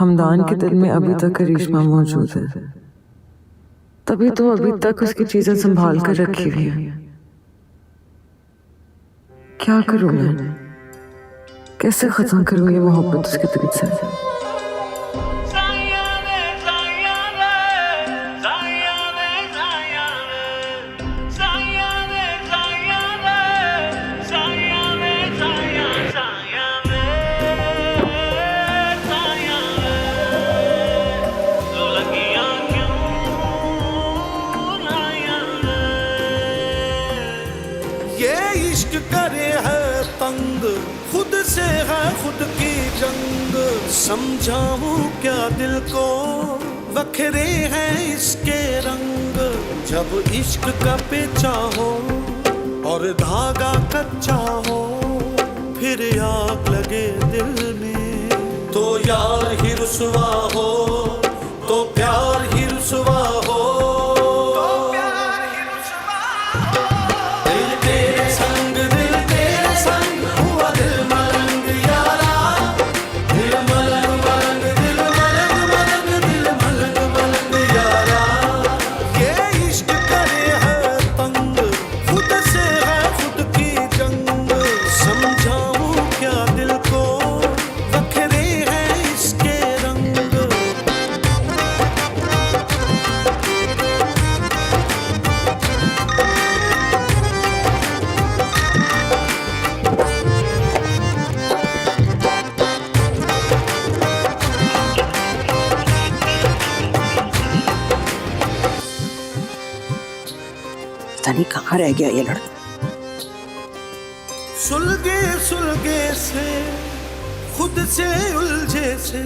हमदान के दिल में अभी तक करिश्मा मौजूद है, तभी तो अभी तक उसकी चीजें संभाल कर रखी हुई है। क्या करूं मैं? कैसे खत्म करूं ये मोहब्बत उसके दिल से? इश्क करे है तंग, खुद से है खुद की जंग। समझाऊं क्या दिल को, बखरे हैं इसके रंग। जब इश्क का पेचा हो और धागा कच्चा हो, फिर आग लगे दिल में तो यार ही रुसवा हो, तो प्यार ही रुसवा हो। पता नहीं कहाँ रह गया ये लड़का। सुलगे सुलगे से खुद से उलझे से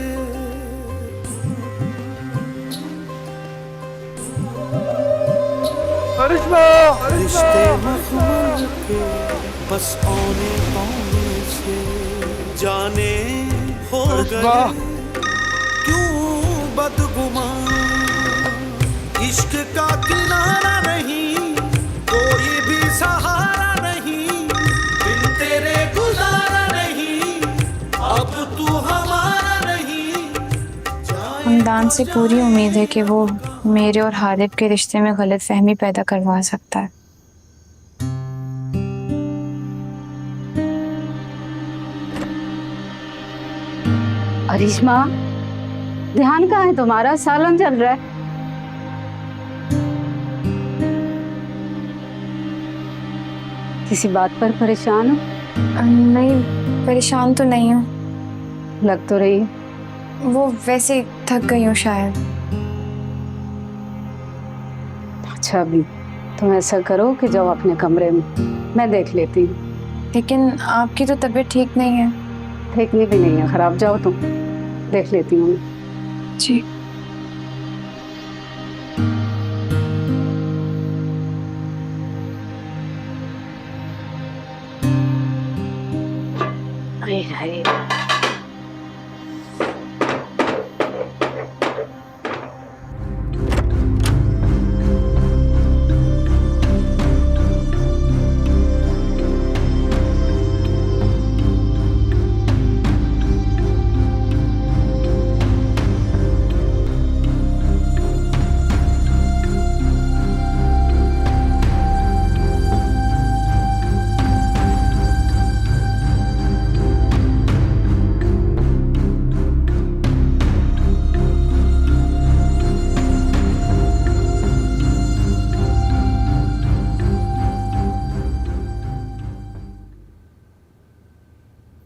रिश्ते मखमल के बस आने पाने से जाने हो गए क्यों बदगुमान। इश्क का किनारा नहीं, कोई भी सहारा नहीं, बिन तेरे गुजारा नहीं, अब तू हमारा नहीं। हमदान से पूरी उम्मीद है कि वो मेरे और हारिब के रिश्ते में गलतफहमी पैदा करवा सकता है। अरिश्मा, ध्यान कहाँ है तुम्हारा? सालन चल रहा है। किसी बात पर परेशान हो? नहीं, परेशान तो नहीं हूँ। लग तो रही है। वो वैसे ही थक गई हूँ शायद। अच्छा, अभी तुम ऐसा करो कि जाओ अपने कमरे में, मैं देख लेती हूँ। लेकिन आपकी तो तबीयत ठीक नहीं है। ठीक भी नहीं है, खराब। जाओ तुम, देख लेती हूँ। जी। हाय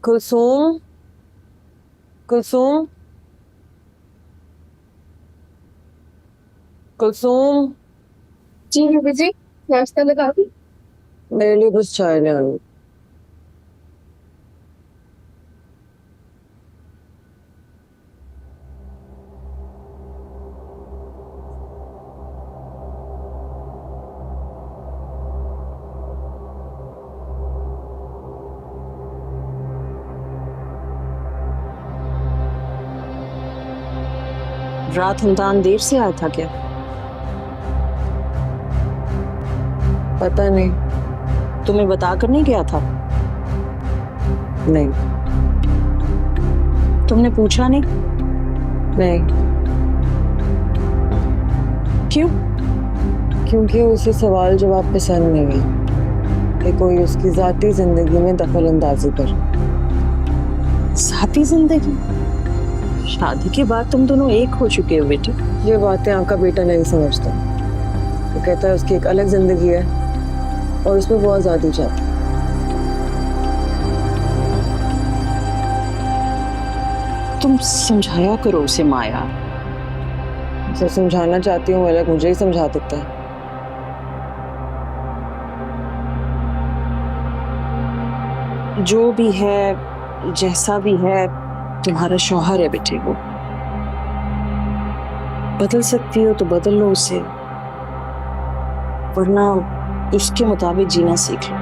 कुलसूम, कुलसूम, कुलसूम। जी बीबी जी, नाश्ता लगा दी? मेरे लिए बस चाय ले आनी। रात हमदान देर से आया था क्या? पता नहीं। तुम्हें बताकर नहीं गया था? नहीं। तुमने पूछा नहीं? नहीं, क्यों? क्योंकि उसे सवाल जवाब पसंद नहीं कि कोई उसकी जाती जिंदगी में दखल अंदाजी करे। साथी जिंदगी? शादी के बाद तुम दोनों एक हो चुके हो बेटे। ये बातें आपका बेटा नहीं समझता। वो कहता है उसकी एक अलग जिंदगी है और उसमें वो आजादी चाहती है। तुम समझाया करो उसे माया। जो समझाना चाहती हूँ अलग मुझे ही समझा देता है। जो भी है, जैसा भी है, तुम्हारा शौहर है बेटे। वो बदल सकती हो तो बदल लो उसे, वरना उसके मुताबिक जीना सीख लो।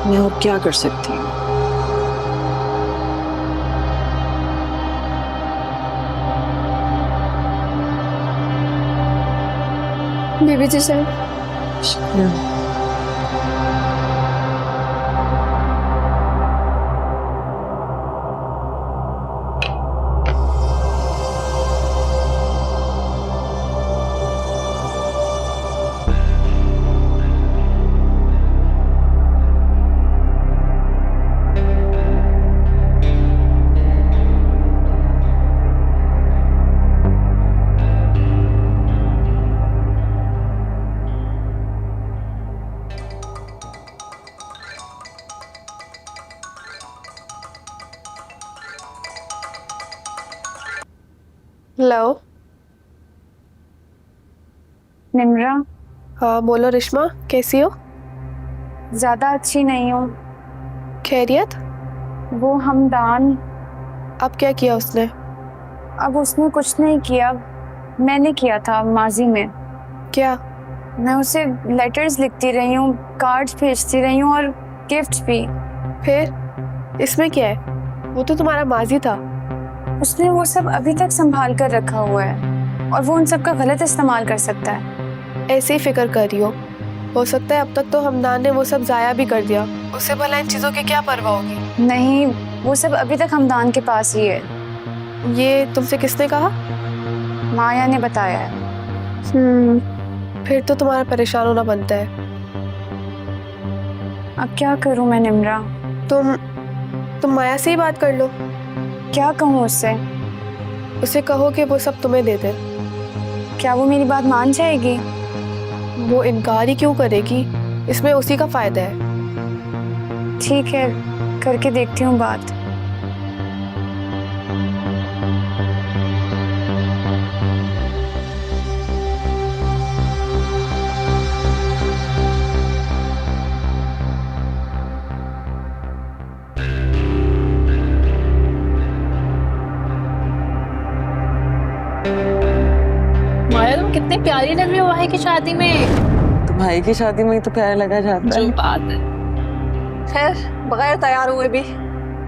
मैं और क्या कर सकती हूँ? बीबी जी सर, हेलो। निम्रा, हाँ बोलो रिश्मा, कैसी हो? ज्यादा अच्छी नहीं हूँ। खैरियत? वो हमदान, अब क्या किया उसने? अब उसने कुछ नहीं किया, मैंने किया था माजी में। क्या? मैं उसे लेटर्स लिखती रही हूँ, कार्ड्स भेजती रही हूँ और गिफ्ट्स भी। फिर इसमें क्या है? वो तो तुम्हारा माजी था। उसने वो सब अभी तक संभाल कर रखा हुआ है और वो उन सब का गलत इस्तेमाल कर सकता है। ऐसे ही फिक्र कर रही हो सकता है अब तक तो हमदान ने वो सब जाया भी कर दिया। उसे भला इन चीजों की क्या परवाह होगी? नहीं, वो सब अभी तक हमदान के पास ही है। ये तुमसे किसने कहा? माया ने बताया है। फिर तो तुम्हारा परेशान होना बनता है। अब क्या करूं मैं निम्रा? तुम माया से ही बात कर लो। क्या कहूँ उससे? उसे कहो कि वो सब तुम्हें दे दे। क्या वो मेरी बात मान जाएगी? वो इनकार ही क्यों करेगी? इसमें उसी का फायदा है। ठीक है, करके देखती हूँ बात। माया तुम कितनी प्यारी लग रही हो भाई की शादी में। तो भाई की शादी में ही तो प्यार लगा जाता है। जो बात है। खैर, बगैर तैयार हुए भी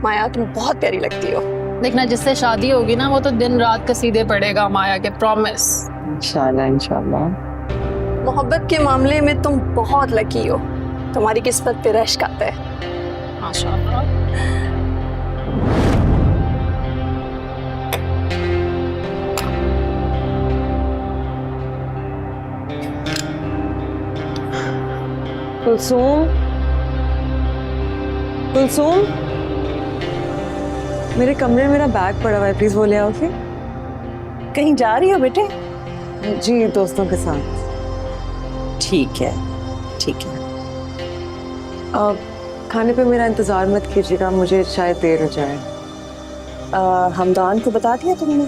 माया तुम बहुत प्यारी लगती हो। देखना जिससे शादी होगी ना वो तो दिन रात के सीधे पड़ेगा माया के, प्रॉमिस। इंशाल्लाह इंशाल्लाह। मोहब्बत के मामले में तुम बहुत लकी हो। तुम्हारी किस्मत पे रश्क आता है। माशाल्लाह। कुलसूम, कुलसूम, मेरे कमरे में मेरा बैग पड़ा हुआ है, प्लीज वो ले आओ। फिर कहीं जा रही हो बेटे? जी दोस्तों के साथ। ठीक है, ठीक है। अब खाने पे मेरा इंतजार मत कीजिएगा, मुझे शायद देर हो जाए। हमदान को बता दिया तुमने?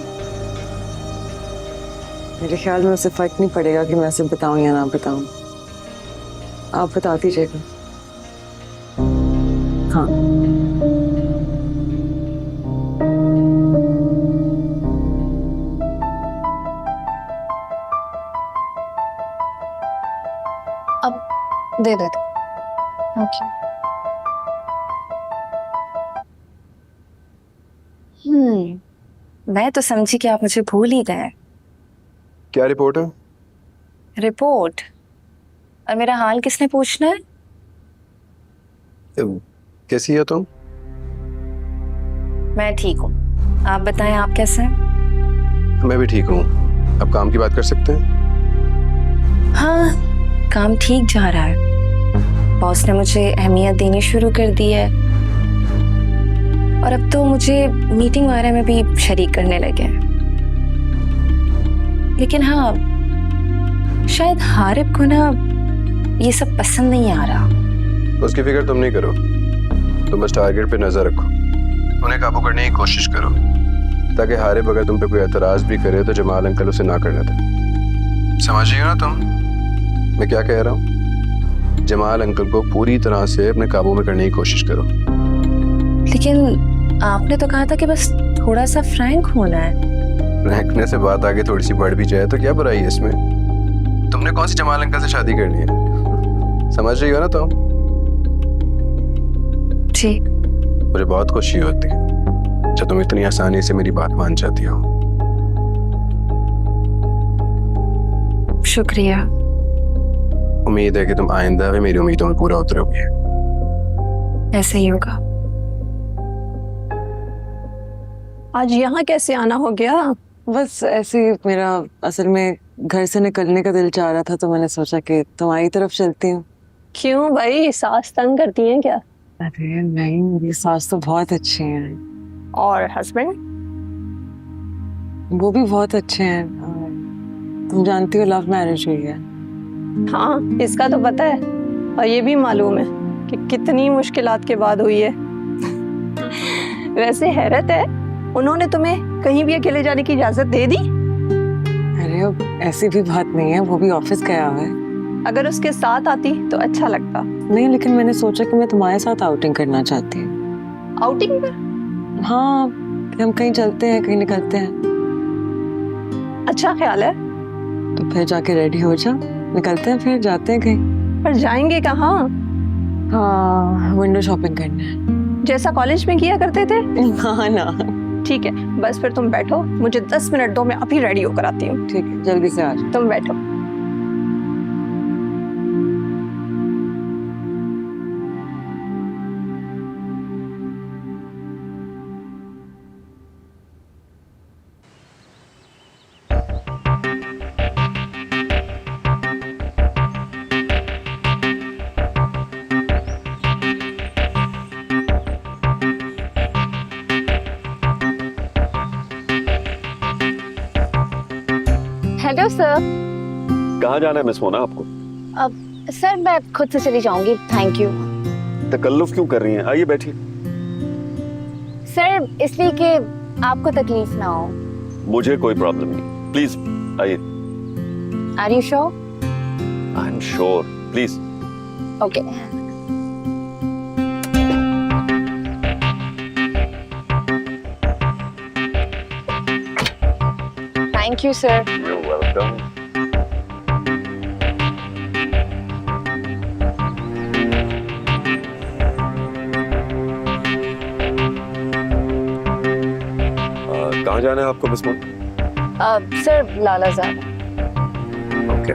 मेरे ख्याल में उसे फर्क नहीं पड़ेगा कि मैं उसे बताऊं या ना बताऊं। आप बता दीजिएगा। हाँ। अब दे दे। ओके। मैं तो समझी कि आप मुझे भूल ही गए। क्या रिपोर्ट है? रिपोर्ट? और मेरा हाल किसने पूछना है? कैसी है तुम? मैं ठीक हूँ। आप बताएं, आप कैसे हैं? मैं भी ठीक हूँ। अब काम की बात कर सकते हैं? हाँ, काम ठीक जा रहा है। बॉस ने मुझे अहमियत देनी शुरू कर दी है और अब तो मुझे मीटिंग वगैरह में भी शरीक करने लगे हैं। लेकिन हाँ, शायद हारिब को ना ये सब पसंद नहीं आ रहा। उसकी फिक्र तुम नहीं करो, तुम बस टारगेट पे नजर रखो, उन्हें काबू करने की कोशिश करो, ताकि हारिब अगर तुम पे कोई एतराज भी करे तो जमाल अंकल उसे ना करने दे। समझ रही हो ना तुम मैं क्या कह रहा हूँ? जमाल अंकल को पूरी तरह से अपने काबू में करने की कोशिश करो। लेकिन आपने तो कहा था कि बस थोड़ा सा फ्रैंक होना है। रखने से बात आगे थोड़ी सी बढ़ भी जाए तो क्या बुराई है इसमें? तुमने कौन सी जमाल अंकल से शादी करनी है? समझ रही हो ना तुम? जी। मुझे बहुत खुशी होती है जब तुम इतनी आसानी से मेरी बात मान जाती हो। शुक्रिया। उम्मीद है कि तुम आइंदा भी मेरी उम्मीदों में पूरा उतरोगे। ऐसे ही होगा। आज यहाँ कैसे आना हो गया? बस ऐसे ही मेरा असल में घर से निकलने का दिल चाह रहा था, तो मैंने सोचा कि तुम्हारी तरफ चलती हूँ। क्यों भाई, सास तंग करती हैं क्या? अरे नहीं, मेरी सास तो बहुत अच्छी हैं। और हस्बैंड? वो भी बहुत अच्छे हैं। तुम जानती हो लव मैरिज हुई है। हाँ, इसका तो पता है और ये भी मालूम है कि कितनी मुश्किलात के बाद हुई है। वैसे हैरत है, उन्होंने तुम्हें कहीं भी अकेले जाने की इजाजत दे दी? अरे अब ऐसी भी बात नहीं है, वो भी ऑफिस गया हुआ है। अगर उसके साथ आती तो अच्छा लगता। नहीं, लेकिन मैंने सोचा कि मैं तुम्हारे साथ आउटिंग करना चाहती हूँ। आउटिंग पर? हाँ, हम कहीं चलते हैं, कहीं निकलते हैं। अच्छा ख्याल है। तो फिर जाके रेडी हो जा, निकलते हैं, फिर जाते हैं कहीं। पर जाएंगे कहाँ? हाँ, विंडो शॉपिंग करना है। जैसा कॉलेज में किया करते थे? हाँ ना। ठीक है, बस फिर तुम बैठो, मुझे 10 मिनट दो, मैं अभी रेडी होकर आती हूँ। ठीक है, जल्दी से आ जाओ। तुम बैठो। Hello sir. कहाँ जाना है मिस मोना आपको? अब सर मैं खुद से चली जाऊंगी, थैंक यू। तकल्लुफ क्यों कर रही हैं? आइए बैठिए। सर इसलिए कि आपको तकलीफ ना हो। मुझे कोई प्रॉब्लम नहीं, प्लीज आइए। Are you sure? I am sure, please. Okay. Thank you sir. You welcome. कहाँ जाना है आपको मिस मोना? सर लालाजान। ओके।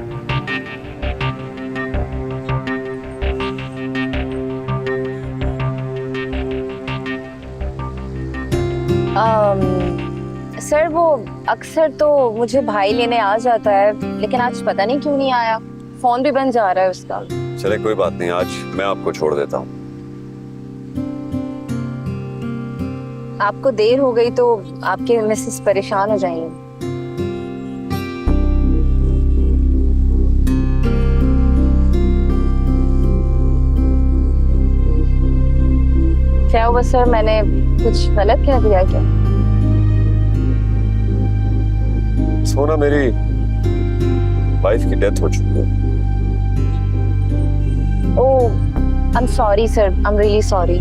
सर वो अक्सर तो मुझे भाई लेने आ जाता है, लेकिन आज पता नहीं क्यों नहीं आया। फोन भी बंद जा रहा है उसका। चले कोई बात नहीं, आज मैं आपको छोड़ देता हूँ। आपको देर हो गई तो आपके मिसेस परेशान हो जाएंगे। क्या हुआ सर, मैंने कुछ गलत कह दिया क्या? सोना, मेरी वाइफ की डेथ हो चुकी है। Oh, I am sorry sir, I am really sorry.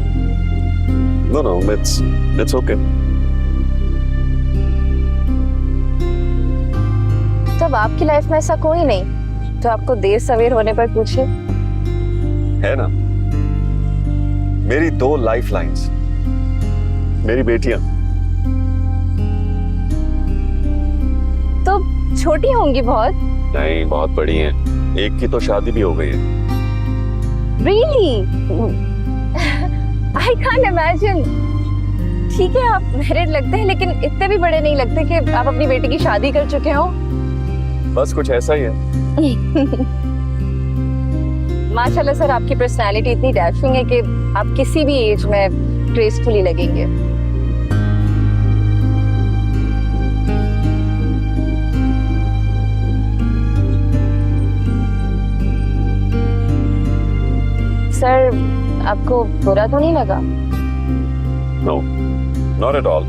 No no, it's okay. तब आपकी लाइफ में ऐसा कोई नहीं तो आपको देर सवेर होने पर पूछे? है ना, मेरी 2 लाइफ लाइन्स, मेरी बेटियां। तो छोटी होंगी बहुत? नहीं, बहुत बड़ी हैं। एक की तो शादी भी हो गई है। Really? I can't imagine. ठीक है आप मैरिड लगते हैं, लेकिन इतने भी बड़े नहीं लगते कि आप अपनी बेटी की शादी कर चुके हो। बस कुछ ऐसा ही है। माशाल्लाह सर, आपकी पर्सनालिटी इतनी डैशिंग है कि आप किसी भी एज में ग्रेसफुली लगेंगे। सर, आपको बुरा तो नहीं लगा? No, not at all.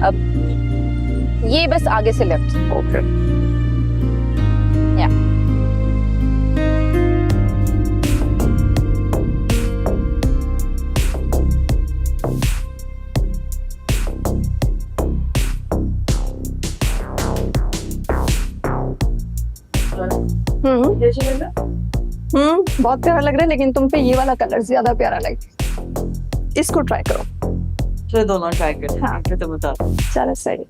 अब ये बस आगे से लेफ्ट। ओके। या बहुत प्यारा लग रहा है, लेकिन तुम पे ये वाला कलर ज्यादा प्यारा लग रहा है। इसको ट्राई करो। चलो दोनों ट्राई करते हैं। हाँ। फिर तो बता। चलो सही।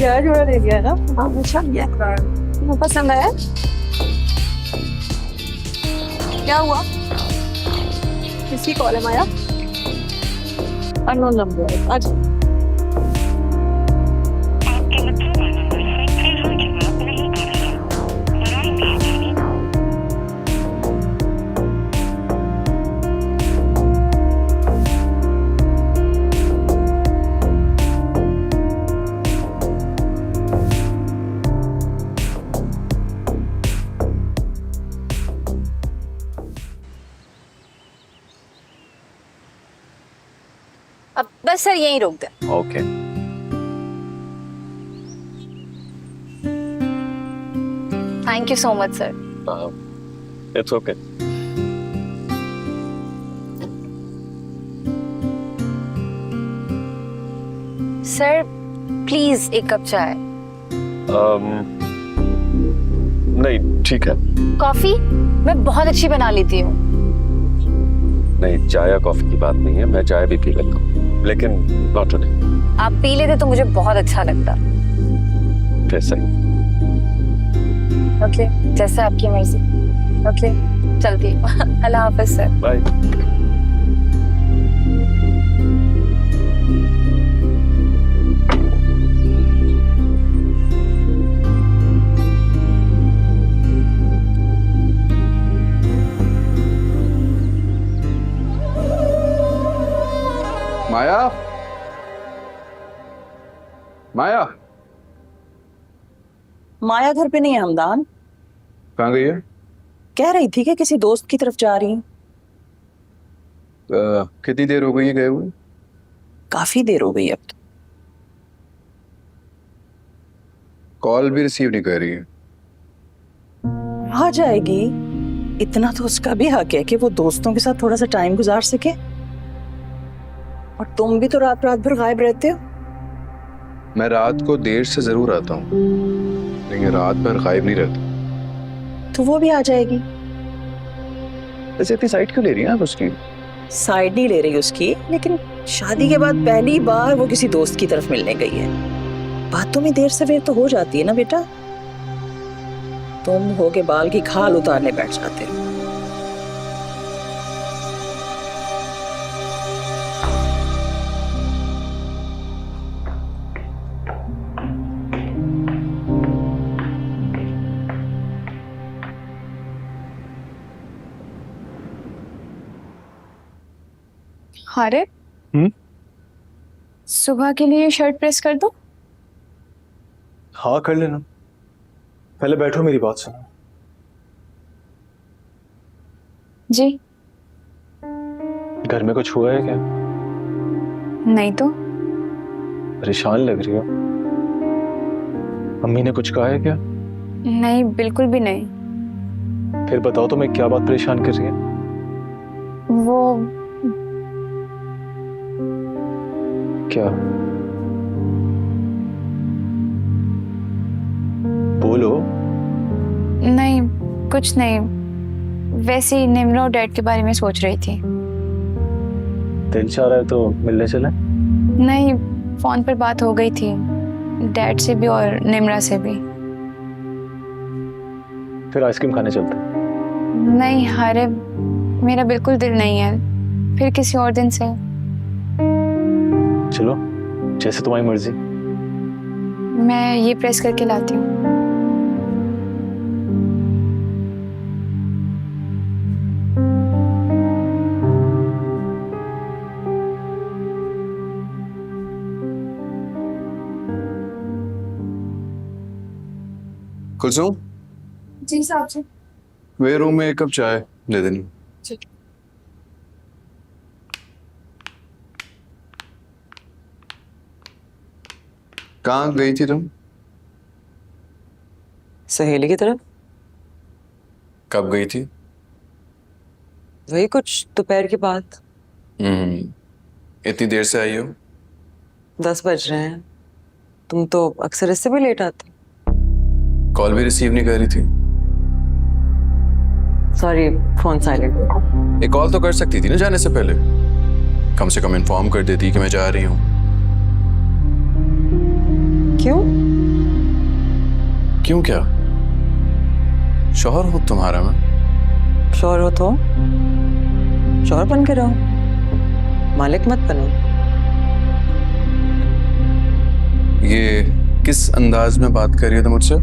प्यार जोड़ा दे दिया ना। हाँ, अच्छा किया। तुम्हें पसंद आया? क्या हुआ? किसकी कॉल है माया? Unknown number. आज अब बस सर यहीं रोक दे। Okay. Thank you so much sir. It's okay. Sir please एक कप चाय। नहीं, ठीक है। कॉफी मैं बहुत अच्छी बना लेती हूँ। नहीं, चाय या कॉफी की बात नहीं है, मैं चाय भी पी लेता हूँ, लेकिन नॉट टुडे। आप पी लेते तो मुझे बहुत अच्छा लगता। फिर सही। ओके, जैसे आपकी मर्जी। ओके, चलती हूँ। अल्लाह हाफिज सर। बाय। माया, माया माया घर पे नहीं है हमदान। कहाँ गई है? कह रही थी कि किसी दोस्त की तरफ जा रही हूँ। कितनी देर हो गई है गए हुए? काफी देर हो गई अब तो। कॉल भी रिसीव नहीं कर रही है। आ जाएगी, इतना तो उसका भी हक है कि वो दोस्तों के साथ थोड़ा सा टाइम गुजार सके। और तुम भी तो रात रात भर गायब रहते हो। मैं रात को देर से जरूर आता हूँ, लेकिन रात भर गायब नहीं रहता। तो वो भी आ जाएगी। वैसे इतनी साइड क्यों ले रही हैं आप उसकी? साइड नहीं ले रही उसकी, लेकिन शादी के बाद पहली बार वो किसी दोस्त की तरफ मिलने गई है। बातों में देर सवेर तो हो जाती है ना बेटा। तुम हो के बाल की खाल उतारने बैठ जाते हो। अरे सुबह के लिए शर्ट प्रेस कर दो। हाँ कर लेना, पहले बैठो मेरी बात सुनो। जी। घर में कुछ हुआ है क्या? नहीं तो। परेशान लग रही हो। अम्मी ने कुछ कहा है क्या? नहीं, बिल्कुल भी नहीं। फिर बताओ तो मैं क्या बात परेशान कर रही है? वो क्या? नहीं, कुछ नहीं, वैसे ही निम्रा और डैड के बारे में सोच रही थी। दिल चाह रहा है तो मिलने चले। नहीं, फोन पर बात हो गई थी डैड से भी और निम्रा से भी। फिर आइसक्रीम खाने चलते हैं। नहीं हारे, मेरा बिल्कुल दिल नहीं है, फिर किसी और दिन से। चलो, जैसे तुम्हारी मर्जी। मैं ये प्रेस करके लाती हूँ। कुलसुम, जी साहब जी। मेरे रूम में 1 कप चाय दे देनी। कहाँ गई थी तुम? सहेली की तरफ। कब गई थी? वही कुछ दोपहर के बाद। इतनी देर से आई हो? 10 बज रहे हैं। तुम तो अक्सर इससे भी लेट आते। कॉल भी रिसीव नहीं कर रही थी। Sorry, phone silent. एक कॉल तो कर सकती थी ना जाने से पहले, कम से कम इन्फॉर्म कर देती कि मैं जा रही हूँ। क्यों? क्यों क्या? शौहर हो तुम्हारा मैं। शौहर हो तो शौहर बन के रहो, मालिक मत बनो। ये किस अंदाज में बात कर रही हो तुम मुझसे?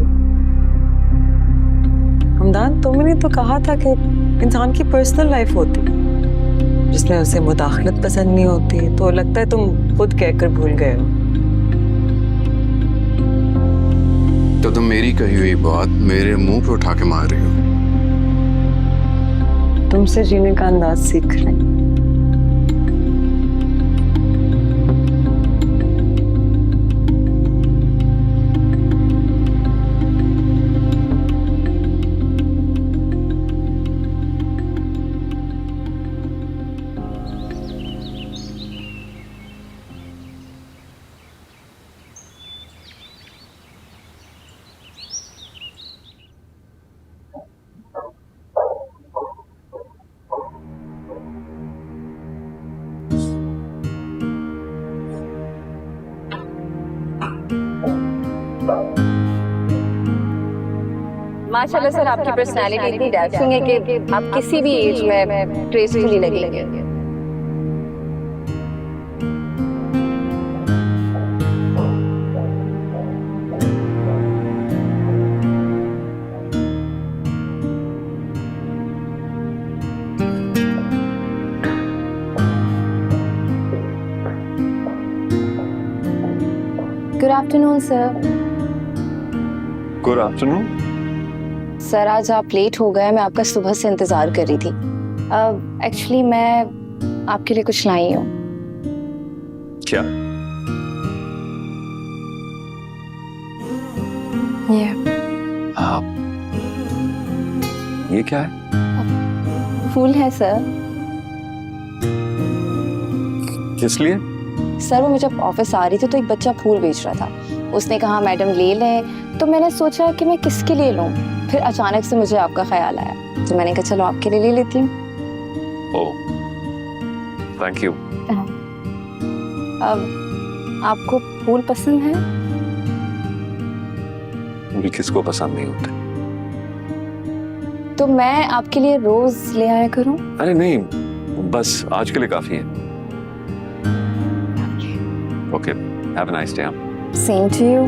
हमदान, तुमने तो कहा था कि इंसान की पर्सनल लाइफ होती है जिसमें उसे मुदाखलत पसंद नहीं होती, तो लगता है तुम खुद कहकर भूल गए हो। तो तुम मेरी कही हुई बात मेरे मुंह पे उठा के मार रही हो। तुमसे जीने का अंदाज सीख रहे हैं। माशाल्लाह सर, आपकी पर्सनालिटी इतनी डैशिंग है कि आप किसी भी एज में ग्रेसफुली लगेंगे। Good afternoon sir. Good afternoon. Sir आज आप लेट हो गए, मैं आपका सुबह से इंतजार कर रही थी। एक्चुअली मैं आपके लिए कुछ लाई हूँ। क्या? ये क्या है? फूल है सर। किस लिए? सर वो मैं जब ऑफिस आ रही थी तो एक बच्चा फूल बेच रहा था, उसने कहा मैडम ले लें, तो मैंने सोचा कि मैं किसके लिए लूं, फिर अचानक से मुझे आपका ख्याल आया तो मैंने कहा चलो आपके लिए ले लेती हूँ। ओह, थैंक यू। अब आपको फूल पसंद है? मुझे किसको पसंद नहीं होते। तो मैं आपके लिए रोज ले आया करूं? अरे नहीं, बस आज के लिए काफी है। Okay, have a nice day. Same to you.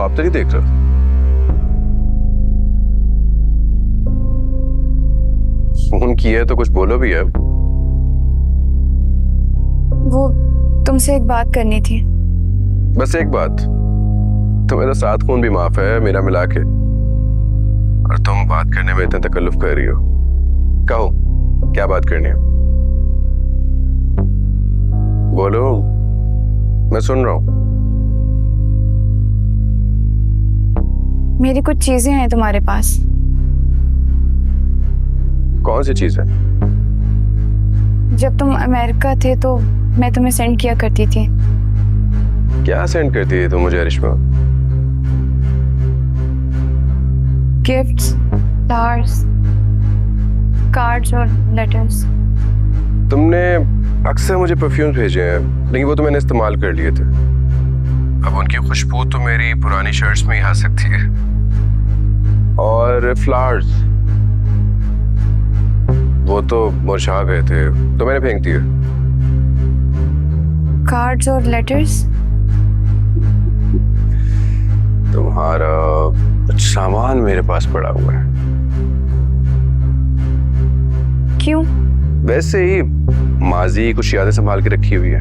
ख्वाब तो नहीं देख रहा? फोन किया है तो कुछ बोलो भी है। वो तुमसे एक बात करनी थी। बस एक बात? तुम्हें तो 7 खून भी माफ है मेरा मिला के, और तुम बात करने में इतना तकल्लुफ कर रही हो। कहो क्या बात करनी है, बोलो, मैं सुन रहा हूं। मेरी कुछ चीजें हैं तुम्हारे पास। कौन सी चीज है? जब तुम अमेरिका थे तो मैं तुम्हें सेंड किया करती थी। क्या सेंड करती है तुम मुझे अरिश्मा? गिफ्ट्स, फ्लावर्स, कार्ड्स और लेटर्स। तुमने अक्सर मुझे परफ्यूम्स भेजे हैं, लेकिन वो तो मैंने इस्तेमाल कर लिए थे। अब उनकी खुशबू तो मेरी पुरानी शर्ट्स में ही आ सकती है। और फ्लावर्स, वो तो मुरझा गए थे तो मैंने फेंक दिए। कार्ड्स और लेटर्स? तुम्हारा कुछ सामान मेरे पास पड़ा हुआ है। क्यों? वैसे ही माजी कुछ यादें संभाल के रखी हुई है।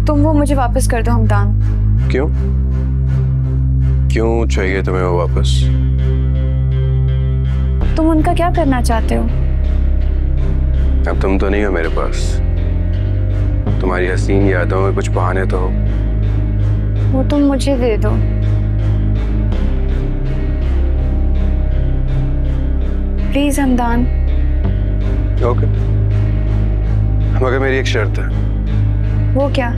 तुम वो मुझे वापस कर दो हमदान। क्यों? क्यों चाहिए तुम्हें वो वापस? तुम उनका क्या करना चाहते हो? अब तुम तो नहीं हो मेरे पास। तुम्हारी हसीन यादों में कुछ बहाने तो हो। वो तुम मुझे दे दो। प्लीज हमदान। ओके, मगर मेरी एक शर्त है। वो क्या?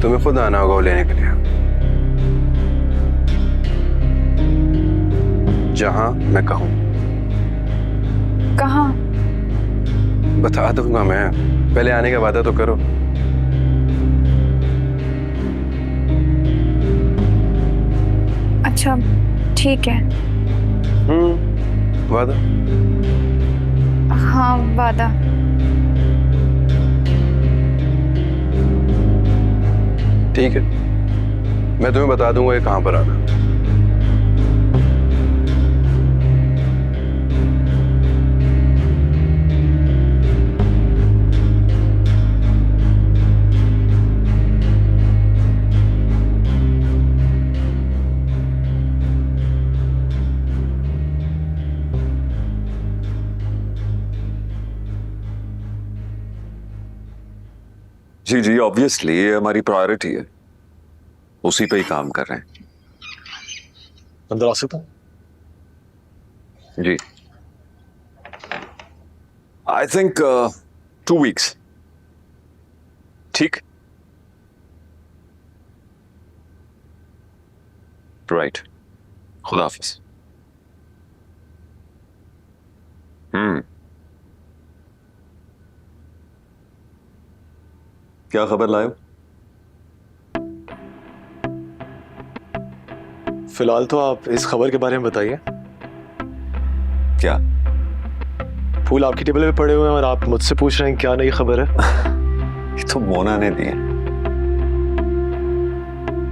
तुम्हें खुद आना होगा वो लेने के लिए, जहां मैं कहूं। कहाँ? बता दूंगा मैं, पहले आने का वादा तो करो। अच्छा ठीक है। वादा? हाँ वादा। ठीक है, मैं तुम्हें बता दूंगा ये कहां पर आना। जी जी, ऑब्वियसली ये हमारी प्रायोरिटी है, उसी पे ही काम कर रहे हैं। अंदर आ सकता हूं? जी, आई थिंक 2 वीक्स। ठीक, राइट, खुदा हाफिज। क्या खबर लाए हो? फिलहाल तो आप इस खबर के बारे में बताइए। क्या? फूल आपकी टेबल पे पड़े हुए हैं और आप मुझसे पूछ रहे हैं क्या नई खबर है? ये तो मोना ने दी है।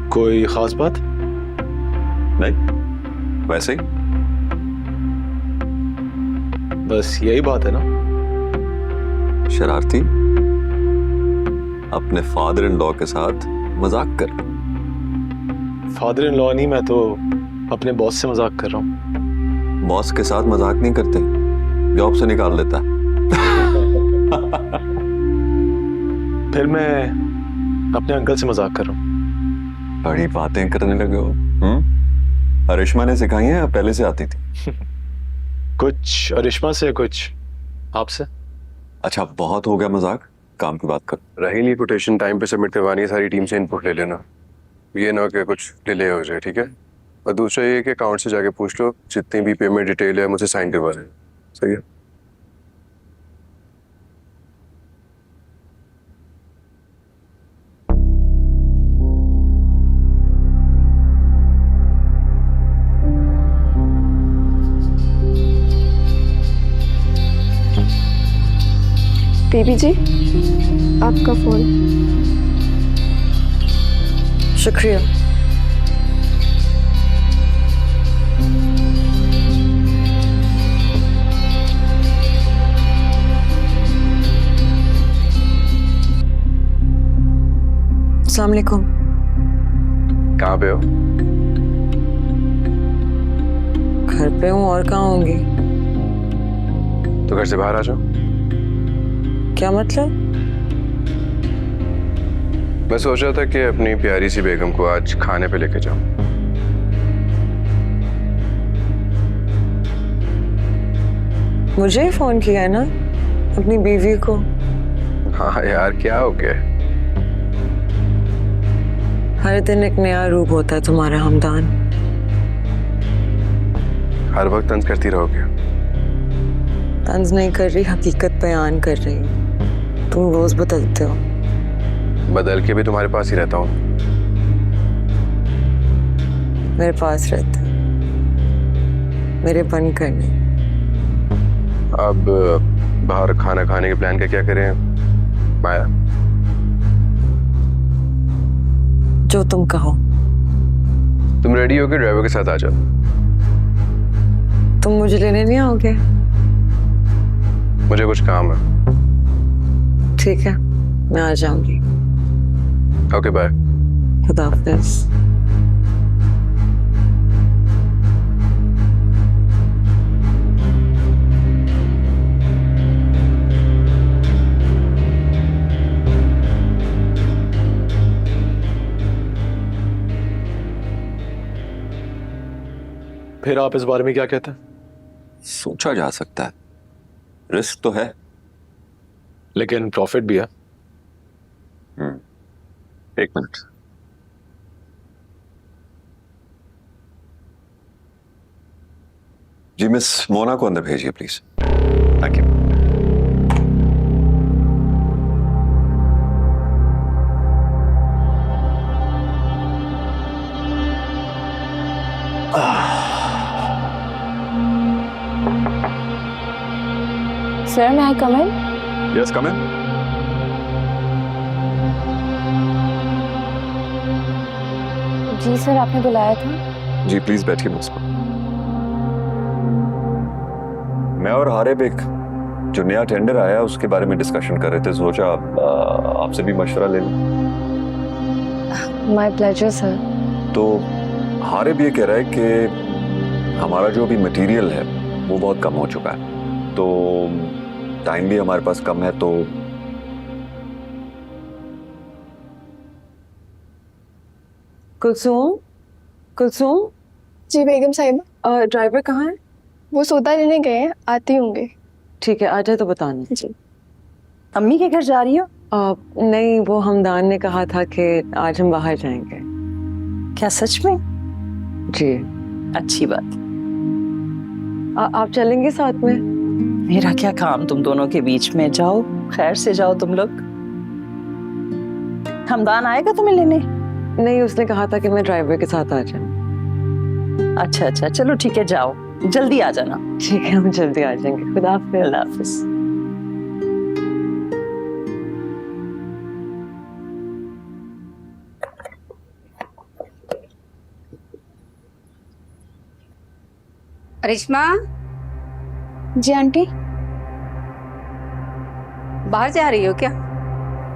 कोई खास बात? नहीं, वैसे ही। बस यही बात है ना? शरारती, अपने फादर इन लॉ के साथ मजाक कर। फादर इन लॉ नहीं, मैं तो अपने बॉस से मजाक कर रहा हूँ। बॉस के साथ मजाक नहीं करते, जॉब से निकाल देता। फिर मैं अपने अंकल से मजाक कर रहा हूँ। बड़ी बातें करने लगे हो। अरिश्मा ने सिखाई है या पहले से आती थी? कुछ अरिश्मा से, कुछ आपसे। अच्छा, बहुत हो गया मजाक, काम की बात कर। रही नहीं कोटेशन टाइम पे सबमिट करवानी है, सारी टीम से इनपुट ले लेना, ये ना कि कुछ डिले हो जाए, ठीक है? और दूसरा ये कि अकाउंट से जाके पूछ लो, जितनी भी पेमेंट डिटेल है मुझे साइन करवा देना, सही है? बेबी जी, आपका फोन। शुक्रिया। अस्सलाम वालेकुम। कहाँ पे हो? घर पे हूँ, और कहाँ होंगी? तो घर से बाहर आ जाओ। क्या मतलब? मैं सोच रहा था कि अपनी प्यारी सी बेगम को आज खाने पे लेके जाऊं। मुझे ही फोन किया है ना, अपनी बीवी को। हाँ यार, क्या हो गया? हर दिन एक नया रूप होता है तुम्हारा हमदान। हर वक्त तंज करती रहोगे? तंज नहीं कर रही, हकीकत बयान कर रही हूँ। तुम रोज बदलते हो। बदल के भी तुम्हारे पास ही रहता हूँ। मेरे पास रहते हो, मेरे बन करने। अब बाहर खाना खाने के प्लान का क्या करें माया? जो तुम कहो। तुम रेडी होकर ड्राइवर के साथ आ जाओ। तुम मुझे लेने नहीं आओगे? मुझे कुछ काम है। ठीक है, मैं आ जाऊंगी। Okay bye. खुदा हाफिज़। फिर आप इस बारे में क्या कहते हैं? सोचा जा सकता है, रिस्क तो है, लेकिन प्रॉफिट भी है। एक मिनट। जी मिस मोना को अंदर भेजिए प्लीज। Thank you. सर, मैं आई कम इन? यस कम इन। जी सर, आपने बुलाया था? जी प्लीज बैठिए मुझ पर। मैं और हारिब एक जो नया टेंडर आया उसके बारे में डिस्कशन कर रहे थे, सोचा आपसे भी मशवरा ले लूं। My pleasure sir. तो हारिब ये कह रहा है कि हमारा जो भी मटेरियल है वो बहुत कम हो चुका है, तो टाइम भी हमारे पास कम है, तो कुलसूम, कुलसूम। जी बेगम साहिबा। ड्राइवर कहाँ है? वो सौदा लेने गए हैं, आती होंगे। ठीक है, आ जाए तो बताना। जी। अम्मी के घर जा रही हो? नहीं, वो हमदान ने कहा था कि आज हम बाहर जाएंगे। क्या सच में? जी। अच्छी बात। आप चलेंगे साथ में? मेरा क्या काम तुम दोनों के बीच में, जाओ खैर से जाओ तुम लोग। हमदान आएगा तुम्हें लेने? नहीं, उसने कहा था कि मैं ड्राइवर के साथ आ जाऊं। अच्छा अच्छा, चलो ठीक है, जाओ जल्दी आ जाना। ठीक है, हम जल्दी आ जाएंगे। खुदा हाफिज़। अल्लाह हाफिज़। करिश्मा, जी आंटी। बाहर जा रही हो क्या?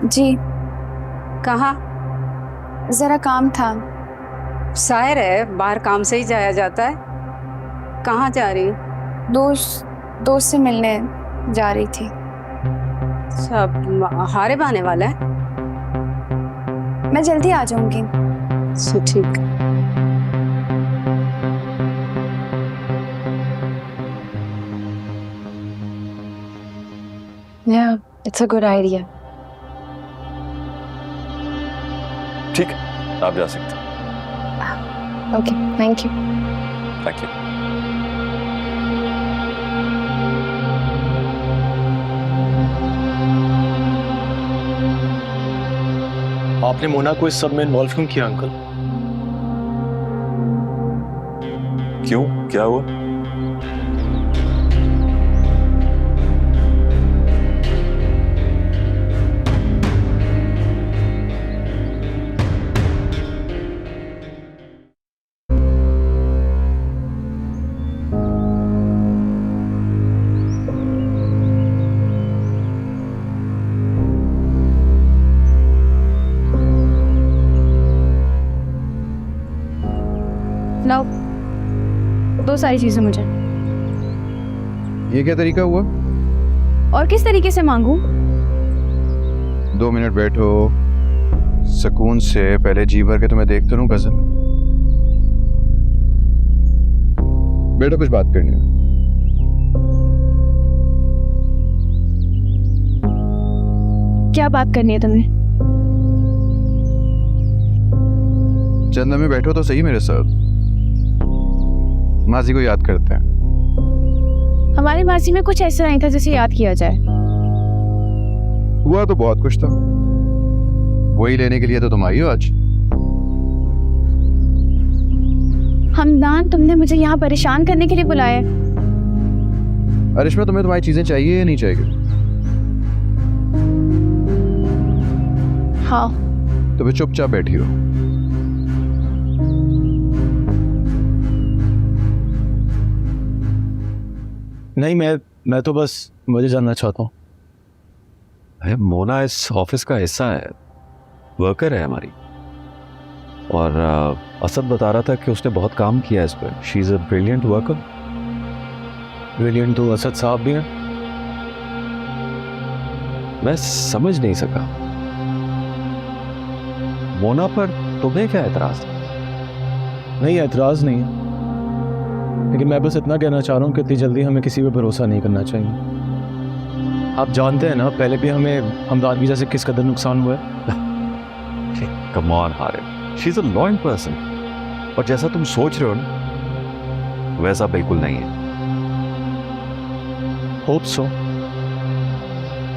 जी, कहाँ? जरा काम था। शायर है, बाहर काम से ही जाया जाता है। कहाँ जा रही हो? दोस्त से मिलने जा रही थी। सब हारिब आने वाला है? मैं जल्दी आ जाऊंगी। ठीक। Yeah, it's a good idea. ठीक है, आप जा सकते हैं। Okay, thank you. Thank you. आपने मोना को इस सब में इन्वॉल्व क्यों किया अंकल? क्यों, क्या हुआ? लाओ, दो सारी चीजें मुझे। ये क्या तरीका हुआ? और किस तरीके से मांगू? 2 मिनट बैठो सुकून से, पहले जी भर के तुम्हें देख तो लूं गजल। बेटा कुछ बात करनी है। क्या बात करनी है तुम्हें? चंदा में बैठो तो सही मेरे साथ, माजी को याद करते हैं। हमारी माजी में कुछ ऐसा नहीं था जिसे याद किया जाए। हुआ तो बहुत कुछ था, वही लेने के लिए तो तुम आई हो आज। हमदान, तुमने मुझे यहाँ परेशान करने के लिए बुलाया? अरिश्मा, तुम्हें तुम्हारी चीजें चाहिए या नहीं चाहिए? हाँ। तो फिर चुपचाप बैठी हो। नहीं, मैं तो बस मुझे जानना चाहता हूँ। अरे मोना इस ऑफिस का हिस्सा है, वर्कर है हमारी, और असद बता रहा था कि उसने बहुत काम किया इस पर। She is a brilliant worker. Brilliant तो असद साहब भी हैं। मैं समझ नहीं सका, मोना पर तुम्हें क्या एतराज? नहीं, एतराज नहीं है, लेकिन मैं बस इतना कहना चाह रहा हूँ कि इतनी जल्दी हमें किसी पे भरोसा नहीं करना चाहिए। आप जानते हैं ना, पहले भी हमें हमदान की वजह से किस कदर नुकसान हुआ है। Come on Harim, she is a loyal person, और जैसा तुम सोच रहे हो ना वैसा बिल्कुल नहीं है। Hope so.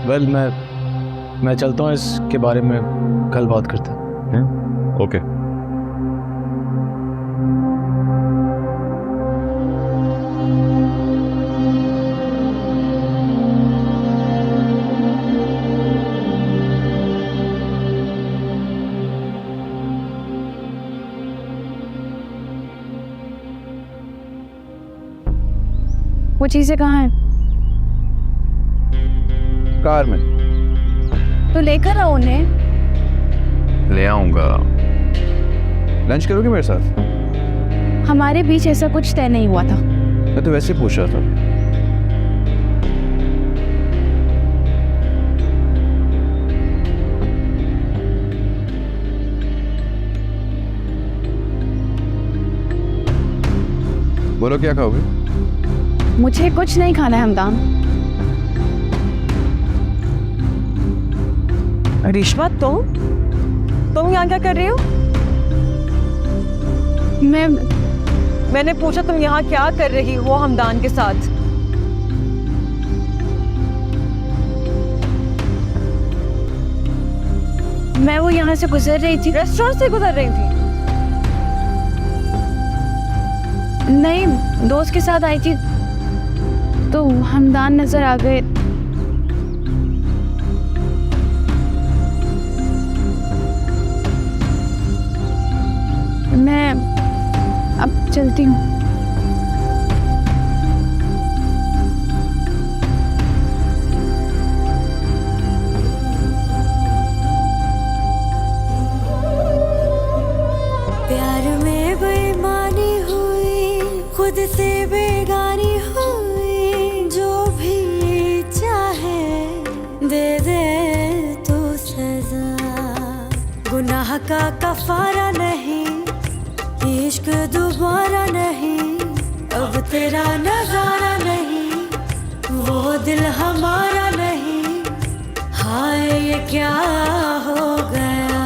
वेल, मैं चलता हूँ, इसके बारे में कल बात करते हैं। ओके। वो चीजें कहाँ हैं? कार में। तो लेकर आओ उन्हें। ले आऊंगा। लंच करोगे मेरे साथ? हमारे बीच ऐसा कुछ तय नहीं हुआ था। मैं तो वैसे पूछ रहा था। बोलो क्या खाओगे? मुझे कुछ नहीं खाना है हमदान। अरिश्मा, तुम यहाँ क्या कर रही हो? मैंने पूछा तुम यहाँ क्या कर रही हो हमदान के साथ? मैं वो यहाँ से गुजर रही थी। रेस्टोरेंट से गुजर रही थी? नहीं, दोस्त के साथ आई थी तो हमदान नजर आ गए। मैं अब चलती हूँ। प्यार में बेईमानी हुई, खुद से बेगानी हुई, जो भी चाहे दे दे तो सजा। गुनाह का कफारा नहीं, इश्क दोबारा नहीं, अब तेरा नजारा नहीं, वो दिल हमारा नहीं। हाय ये क्या हो गया।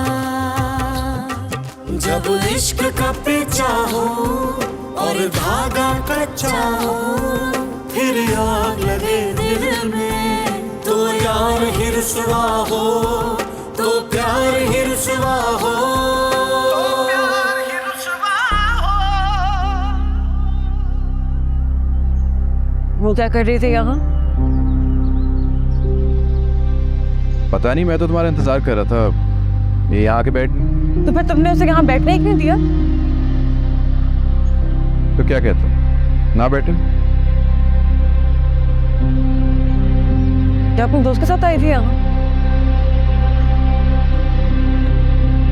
जब इश्क का पेचा हो और धागा कच्चा हो, फिर आग लगे दिल में, तो यार ही रुसवा हो, तो प्यार ही रुसवा हो। वो क्या कर रही थी यहाँ? पता नहीं, मैं तो तुम्हारा इंतजार कर रहा था। ये यहाँ आके बैठ। तो फिर तुमने उसे यहाँ बैठने ही क्यों दिया? तो क्या कहते हो, ना बैठे? क्या अपने दोस्त के साथ आई थी यहाँ?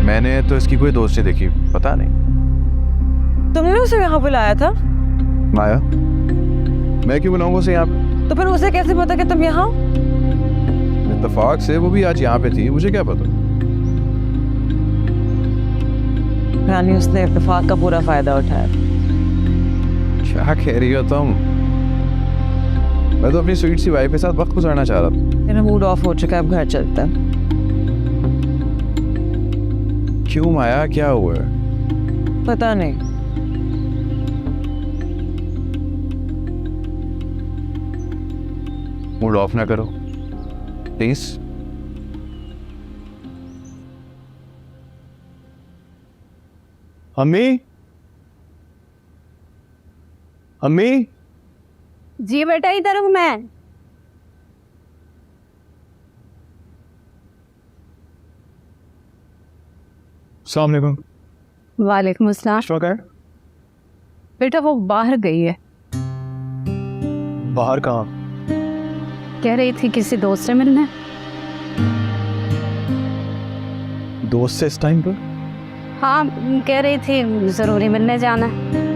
मैंने तो इसकी कोई दोस्त नहीं देखी, पता नहीं। तुमने उसे यहाँ बुलाया था? माया, मैं क्यों बुलाऊंगा उसे यहाँ पे? तो फिर उसे कैसे पता कि तुम यहाँ? इत्तेफाक से वो भी आज यहाँ पे थी, मुझे क्या पता। यानी उसने इत्तेफाक का पूरा फायदा उठाया। क्या कह रही हो तुम? मैं तो अपनी स्वीट सी वाइफ के साथ वक्त गुजारना चाह रहा था। मेरा मूड ऑफ हो चुका है, अब घर चलता है। क्यों माया, क्या हुआ है? पता नहीं। मूड ऑफ ना करो प्लीज। अम्मी, अम्मी। जी बेटा, इधर हूँ मैं। अस्सलाम वालेकुम। वालेकुम अस्सलाम। शौक है? बेटा वो बाहर गई है। बाहर कहाँ? कह रही थी किसी दोस्त से मिलने। दोस्त से इस टाइम पर? हाँ, कह रही थी जरूरी मिलने जाना है।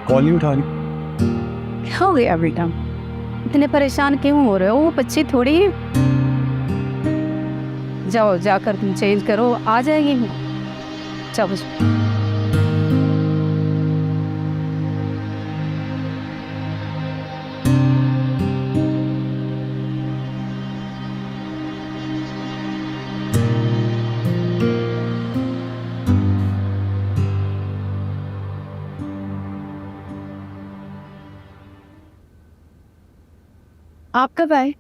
कॉल नहीं उठा रही? क्या हो गया बेटा, इतने परेशान क्यों हो रहे हो? वो बच्ची थोड़ी है। जाओ जाकर तुम चेंज करो, आ जाएगी। जाओ। आप कब आए?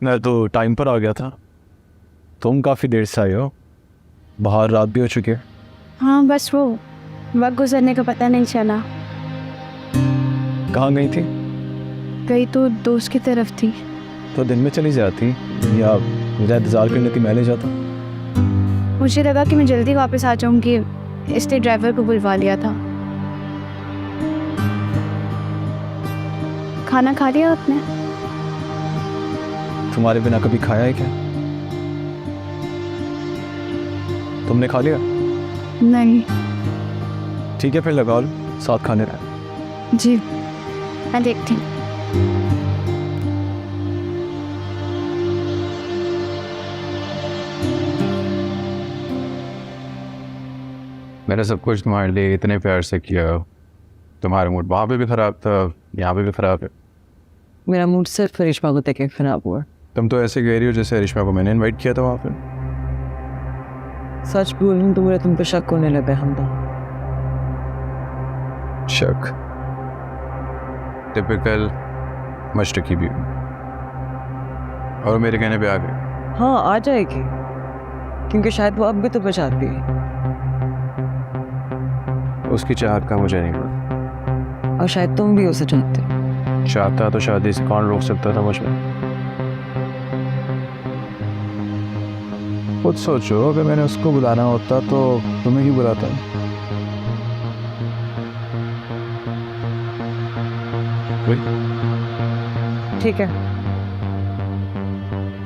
मैं तो टाइम पर आ गया था। तुम काफ़ी देर से आए हो, बाहर रात भी हो चुकी है। हाँ, बस वो वक्त गुजरने का पता नहीं चला। कहाँ गई थी? गई तो दोस्त की तरफ थी। तो दिन में चली जाती या मुझे इंतज़ार करने की मैं ले जाता? मुझे लगा कि मैं जल्दी वापस आ जाऊंगी, इसलिए ड्राइवर को बुलवा लिया था। खाना खा लिया आपने? तुम्हारे बिना कभी खाया है क्या? तुमने खा लिया? नहीं। ठीक है फिर लगा लो, साथ खाने रहे। जी, मैं देखती हूँ। मैंने सब कुछ तुम्हारे लिए इतने प्यार से किया, तुम्हारा मूड वहाँ पे भी ख़राब था, यहाँ पे भी ख़राब है। मेरा मूड सिर्फ रिश्मा को देख के खराब हुआ। तुम तो ऐसे कह रही हो जैसे रिश्मा को मैंने इनवाइट किया था वहाँ पे। सच बोलूं तो मुझे तुम पे शक होने लगा हमदा। शक? टिपिकल मशरकी भी। और मेरे कहने पे आ गई? हाँ, आ जाएगी, क्योंकि शायद वो अब भी तो चाहती है। उसकी चाहत का मुझे नहीं पता। और शायद तुम भी उसे चाहते हो। चाहता तो शादी से कौन रोक सकता था मुझे? खुद सोचो, अगर मैंने उसको बुलाना होता तो तुम्हें ही बुलाता। ठीक है,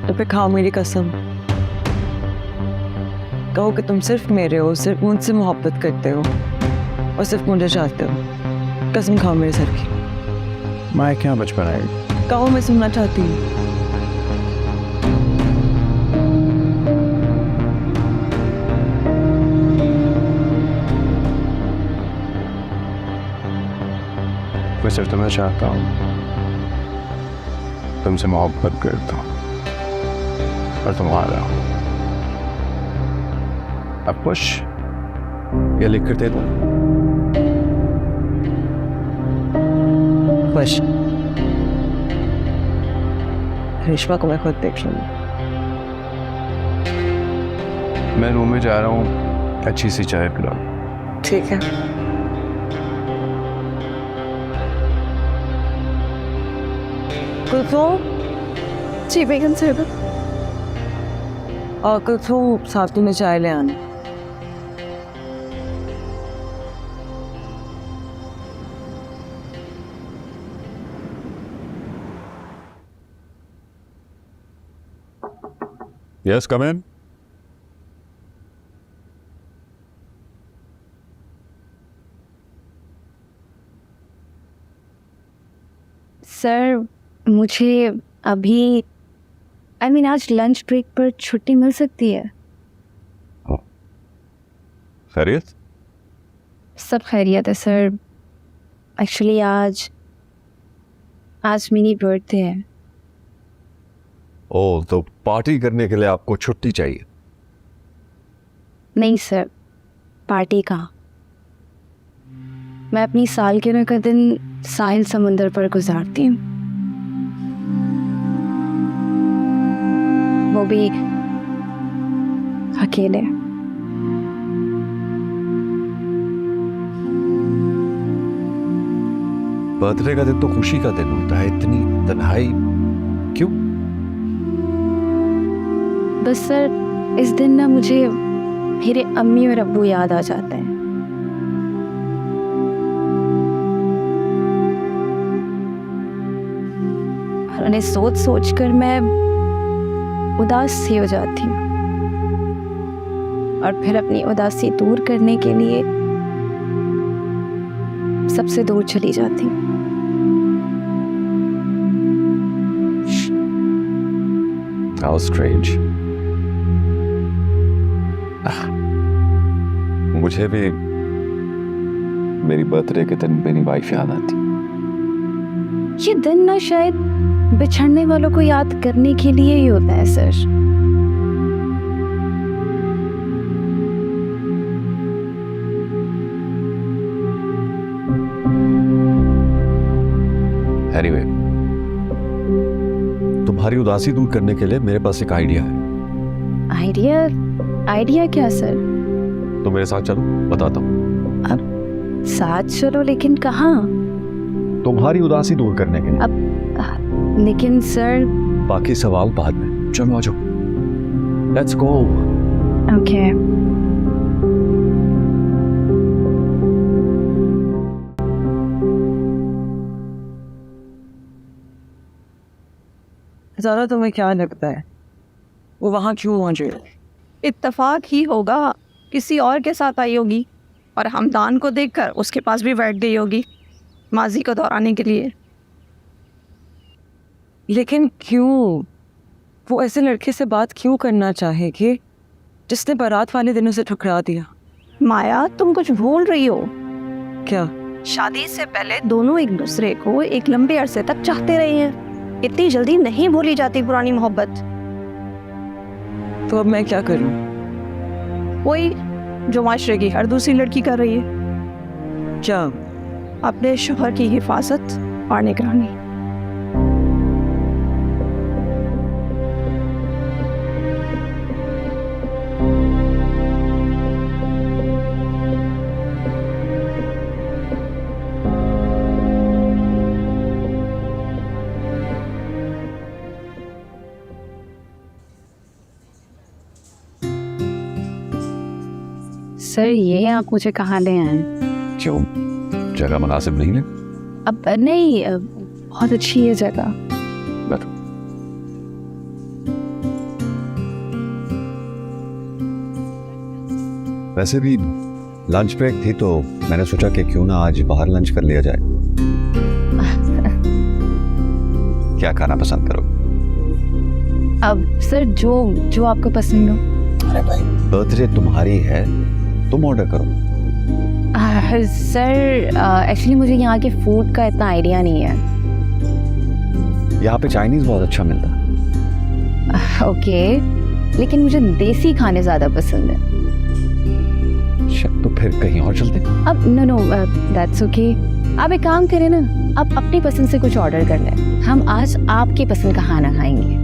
तो फिर खाओ मेरी कसम। कहो कि तुम सिर्फ मेरे हो, सिर्फ मुझसे मोहब्बत करते हो और सिर्फ मुझे चाहते हो। कसम खाओ मेरे सर की। मैं क्या बचपन आएगी? कहो, मैं सुनना चाहती हूँ। मैं सिर्फ तुम्हें चाहता हूँ, तुमसे मोहब्बत करता हूँ और तुम्हारा। अब खुश? ये लिख कर दे दो। खुश। रेशमा को मैं खुद देख लूंगी। मैं रूम में जा रहा हूँ, अच्छी सी चाय पिलाओ। ठीक है। कुलसुम। जी बेगम साहब। और कुलसुम साथ में चाय ले आना। यस, कम इन। सर मुझे अभी आज लंच ब्रेक पर छुट्टी मिल सकती है? खैरियत? सब खैरियत है सर। एक्चुअली आज मेरी बर्थडे है। ओ, तो पार्टी करने के लिए आपको छुट्टी चाहिए? नहीं सर, पार्टी कहाँ। मैं अपनी सालगिरह का दिन साहिल समुंदर पर गुजारती हूँ, वो भी अकेले। बर्थडे का दिन तो खुशी का दिन होता है, इतनी तन्हाई क्यों? बस सर इस दिन ना मुझे मेरे अम्मी और अब्बू याद आ जाते हैं। और उन्हें सोच सोच कर मैं उदास सी हो जाती हूँ, और फिर अपनी उदासी दूर करने के लिए सबसे दूर चली जाती हूँ। How strange. मुझे भी मेरी बर्थडे के दिन मेरी वाइफ याद आती। ये दिन ना शायद बिछड़ने वालों को याद करने के लिए ही होता है सर। Anyway, तुम्हारी उदासी दूर करने के लिए मेरे पास एक आइडिया है। आइडिया क्या सर? तो मेरे साथ चलो, बताता हूँ। अब साथ चलो, लेकिन कहाँ? तुम्हारी उदासी दूर करने के लिए। अब लेकिन सर। बाकी सवाल बाद में, चलो आ जाओ। Let's go. ओके। ज़्यादा तुम्हें क्या लगता है वो वहाँ क्यों मौजूद है? इत्तेफाक ही होगा, किसी और के साथ आई होगी और हमदान को देखकर उसके पास भी बैठ गई होगी माजी को दोहराने के लिए। लेकिन क्यों? वो ऐसे लड़के से बात क्यों करना चाहेगी जिसने बारात वाले दिनों से ठुकरा दिया? माया, तुम कुछ भूल रही हो। क्या? शादी से पहले दोनों एक दूसरे को एक लंबे अरसे तक चाहते रहे हैं। इतनी जल्दी नहीं भूली जाती पुरानी मोहब्बत। तो अब मैं क्या करूं? वही जो माशरे की हर दूसरी लड़की कर रही है। क्या? अपने शोहर की हिफाजत और निगरानी। सर ये आप मुझे कहाँ ले आए? क्यों, जगह मुनासिब नहीं है? अब नहीं, बहुत अच्छी है जगह। बैठो। वैसे भी लंच ब्रेक थी तो मैंने सोचा कि क्यों ना आज बाहर लंच कर लिया जाए। क्या खाना पसंद करो? अब सर जो आपको पसंद हो। अरे भाई, बर्थडे तुम्हारी है, तुम ऑर्डर करो। सर एक्चुअली मुझे यहाँ के फूड का इतना आइडिया नहीं है। यहाँ पे चाइनीज बहुत अच्छा मिलता है। ओके, लेकिन मुझे देसी खाने ज़्यादा पसंद है। तो फिर कहीं और चलते? अब नो दैट्स ओके। आप एक काम करें ना, आप अपनी पसंद से कुछ ऑर्डर कर लें। हम आज आपकी पसंद का खाना खाएंगे।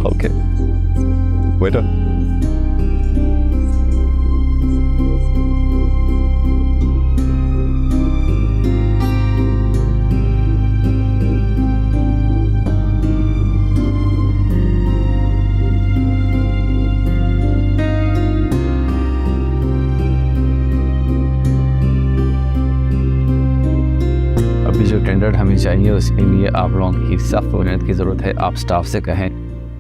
Okay, waiter. हमें चाहिए, उसके लिए आप लोगों की सख्त मेहनत की ज़रूरत है। आप स्टाफ से कहें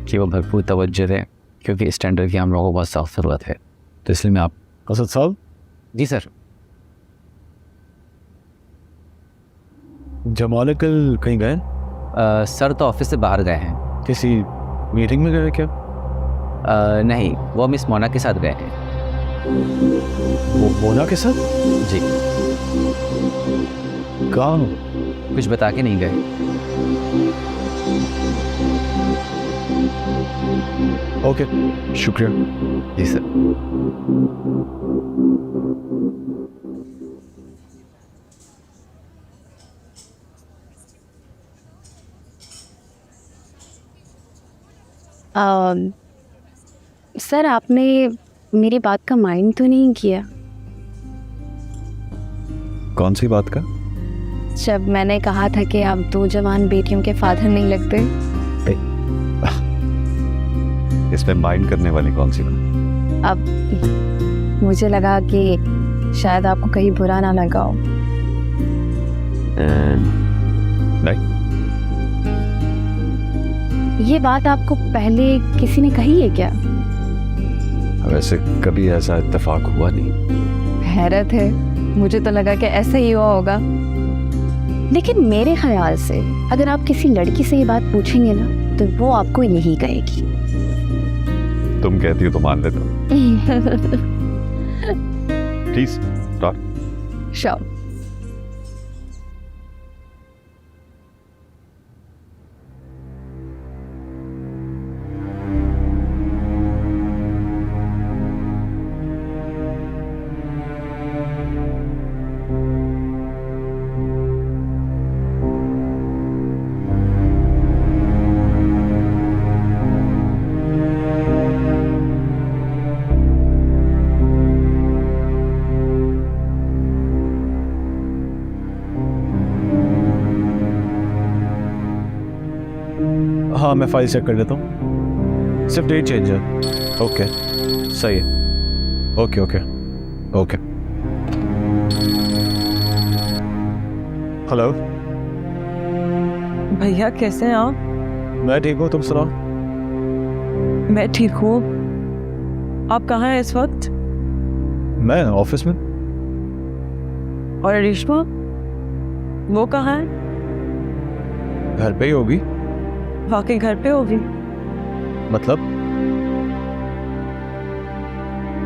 कि वो भरपूर तवज्जो दें, क्योंकि स्टैंडर्ड की हम लोगों को बहुत सख्त ज़रूरत है। तो इसलिए मैं आप असद साहब। जी सर। जमाल कल कहीं गए? सर तो ऑफिस से बाहर गए हैं। किसी मीटिंग में गए क्या? नहीं, वो मिस मोना के साथ गए हैं। वो मोना के साथ? जी। कहाँ? कुछ बता के नहीं गए। ओके, शुक्रिया। जी सर। सर आपने मेरी बात का माइंड तो नहीं किया? कौन सी बात का? जब मैंने कहा था कि आप 2 जवान बेटियों के फादर नहीं लगते। इसमें माइंड करने वाली कौन सी बात? अब मुझे लगा कि शायद आपको कहीं बुरा ना लगा हो। नहीं। ये बात आपको पहले किसी ने कही है क्या? वैसे कभी ऐसा इत्तेफाक हुआ नहीं। हैरत है, मुझे तो लगा कि ऐसा ही हुआ होगा। लेकिन मेरे ख्याल से अगर आप किसी लड़की से ये बात पूछेंगे ना, तो वो आपको यही कहेगी। तुम कहती हो तो मान लेता हूँ। Please sure. हाँ, मैं फाइल चेक कर लेता हूँ। सिर्फ डेट चेंज है। ओके, सही है। Okay okay okay. हेलो भैया, कैसे हैं आप? मैं ठीक हूँ, तुम सुनाओ। मैं ठीक हूँ। आप कहाँ हैं इस वक्त? मैं ऑफिस में। और रेशमा, वो कहाँ है? घर पे ही होगी। वाकई घर पे होगी? मतलब?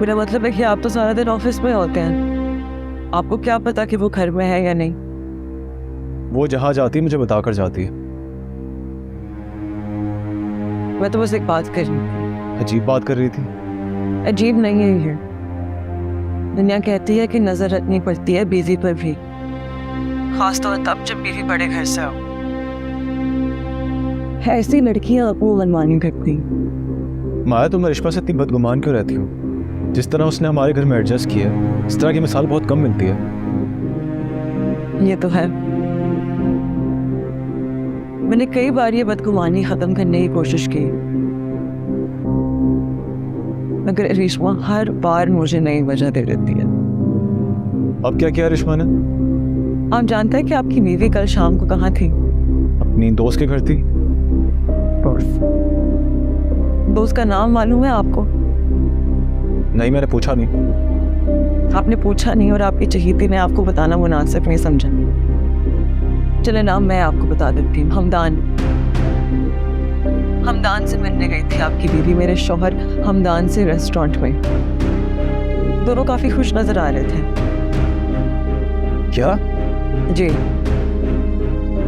मेरा मतलब है कि आप तो सारा दिन ऑफिस में होते हैं, आपको क्या पता कि वो घर में है या नहीं? वो जहाँ जाती है मुझे बताकर जाती है। मैं तो बस एक बात कर रही थी। अजीब बात कर रही थी? अजीब नहीं है ये। दुनिया कहती है कि नजर रखनी पड़ती है बीवी पर भी, खासतौर तब जब बीवी बड़े घर से हो। ऐसी लड़कियां अपनी मनमानी करती। माया, तुम रिश्मा से इतनी बदगुमान क्यों रहती हो? जिस तरह उसने हमारे घर में एडजस्ट किया है, इस तरह की मिसाल बहुत कम मिलती है। ये तो है। मैंने कई बार ये बदगुमानी खत्म करने की कोशिश की, मगर रेशमा हर बार मुझे नई वजह दे देती है। अब क्या किया रेशमा ने? आप जानते हैं कि आपकी बीवी कल शाम को कहाँ थी? अपनी दोस्त के घर थी। दोस्त का नाम मालूम है आपको? नहीं, मैंने पूछा नहीं। आपने पूछा नहीं और आपकी चहीती ने आपको बताना मुनासिब नहीं समझा। चले नाम मैं आपको बता देती हूँ। हमदान से मिलने गई थी आपकी बीवी मेरे शौहर हमदान से रेस्टोरेंट में। दोनों काफी खुश नजर आ रहे थे। क्या? जी,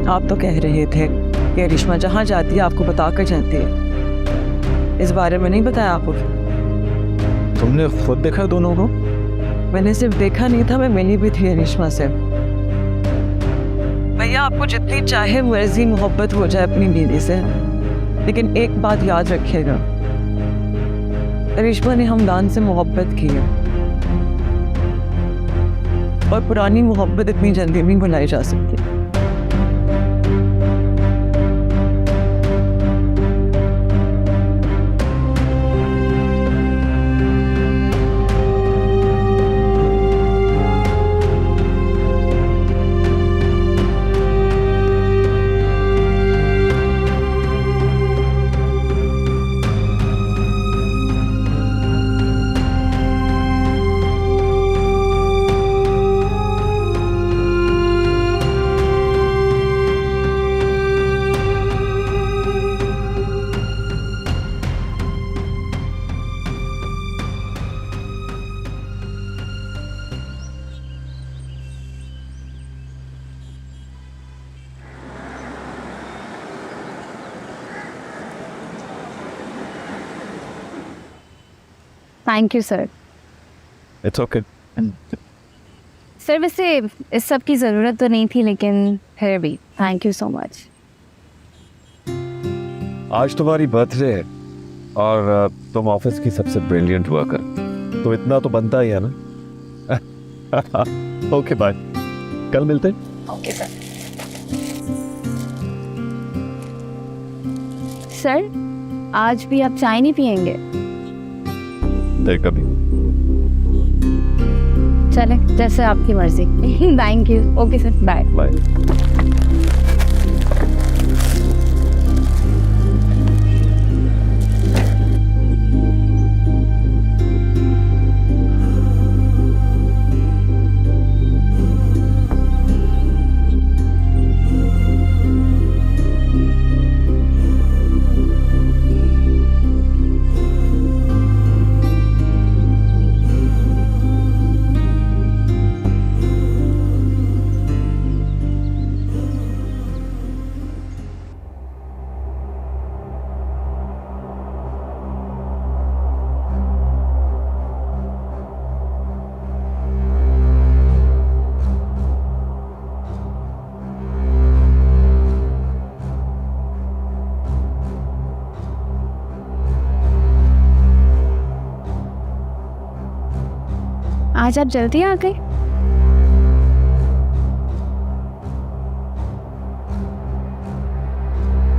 आप तो कह रहे थे कि रेशमा जहाँ जाती है आपको बता कर जाती है। इस बारे में नहीं बताया आपको? तुमने खुद देखा दोनों को? मैंने सिर्फ देखा नहीं था, मैं मिली भी थी रेशमा से। भैया, आपको जितनी चाहे मर्जी मोहब्बत हो जाए अपनी बीवी से, लेकिन एक बात याद रखिएगा, रेशमा ने हमदान से मोहब्बत की है और पुरानी मोहब्बत इतनी जल्दी नहीं भुलाई जा सकती। Thank you sir. It's okay. Sir वैसे इस सब की ज़रूरत तो नहीं थी, लेकिन फिर भी थैंक यू सो मच। आज तुम्हारी बर्थडे है और तुम ऑफिस की सबसे ब्रिलियंट वर्कर, तो इतना तो बनता ही है ना। ओके बाय, कल मिलते हैं। Okay sir. सर आज भी आप चाय नहीं पियेंगे? देख कभी। चले, जैसे आपकी मर्जी। Thank you. Okay sir, bye bye. आज आप जल्दी आ गए?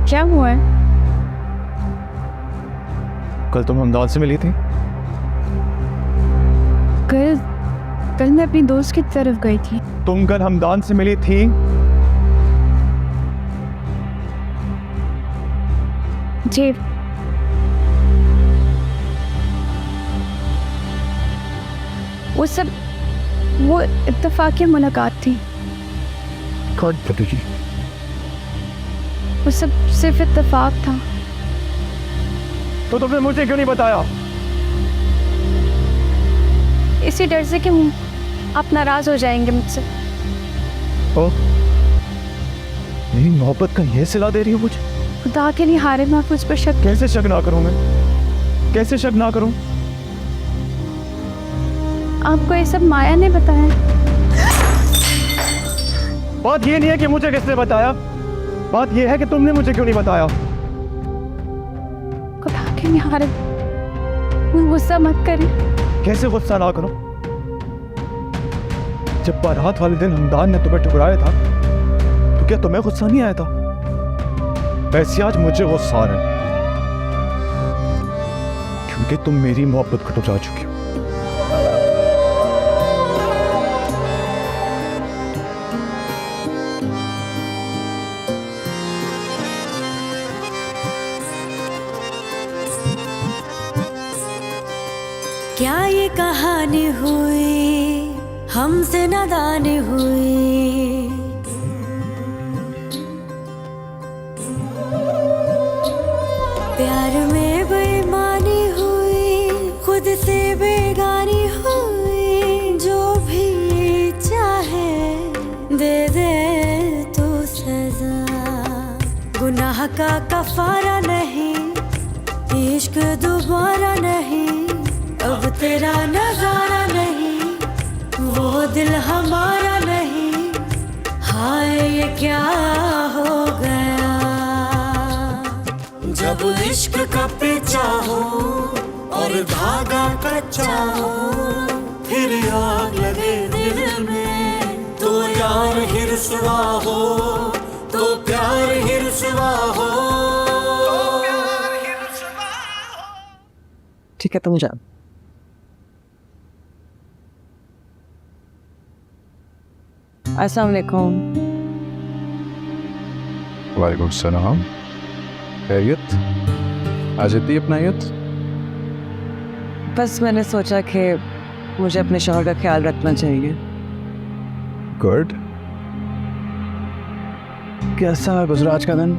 क्या हुआ है? कल तुम हमदान से मिली थी? कल मैं अपनी दोस्त की तरफ गई थी। तुम कल हमदान से मिली थी? जी। वो इत्तेफाकी मुलाकात थी। कौन पता जी? वो सब सिर्फ इत्तेफाक था। तो तुमने मुझे क्यों नहीं बताया? इसी डर से कि आप नाराज हो जाएंगे मुझसे। ओ, मेरी मोहब्बत का ये सिला दे रही हो मुझे? खुदा के लिए हारे महफूज पर शक। कैसे शक ना करूं मैं? कैसे शक ना करूं? आपको ये सब माया ने बताया? बात ये नहीं है कि मुझे किसने बताया, बात ये है कि तुमने मुझे क्यों नहीं बताया। खुदा के लिए हारे, गुस्सा मत करें। कैसे गुस्सा ना करूं? जब बारात वाले दिन हमदान ने तुम्हें ठुकराया था तो क्या तुम्हें गुस्सा नहीं आया था? वैसे आज मुझे गुस्सा आ रहा है क्योंकि तुम मेरी मोहब्बत को ठुकरा चुकी हो। क्या ये कहानी हुई हमसे नादान हुई, प्यार में बेईमानी हुई, खुद से बेगानी हुई, जो भी चाहे दे दे तो सजा, गुनाह का कफारा नहीं, इश्क दोबारा नहीं, अब तेरा नजारा नहीं, वो दिल हमारा नहीं, हाय ये क्या हो गया। जब इश्क का पेचा हो और धागा कच्चा हो, फिर आग लगे दिल में, तो यार ही रुसवा हो, तो प्यार ही रुसवा हो। ठीक है, तुम जाओ। अस्सलाम वालेकुम। वालेकुम सलाम। खैरियत? आज इतनी अपनायत? बस मैंने सोचा कि मुझे अपने शौहर का ख्याल रखना चाहिए। गुड। कैसा गुजरा आज का दिन?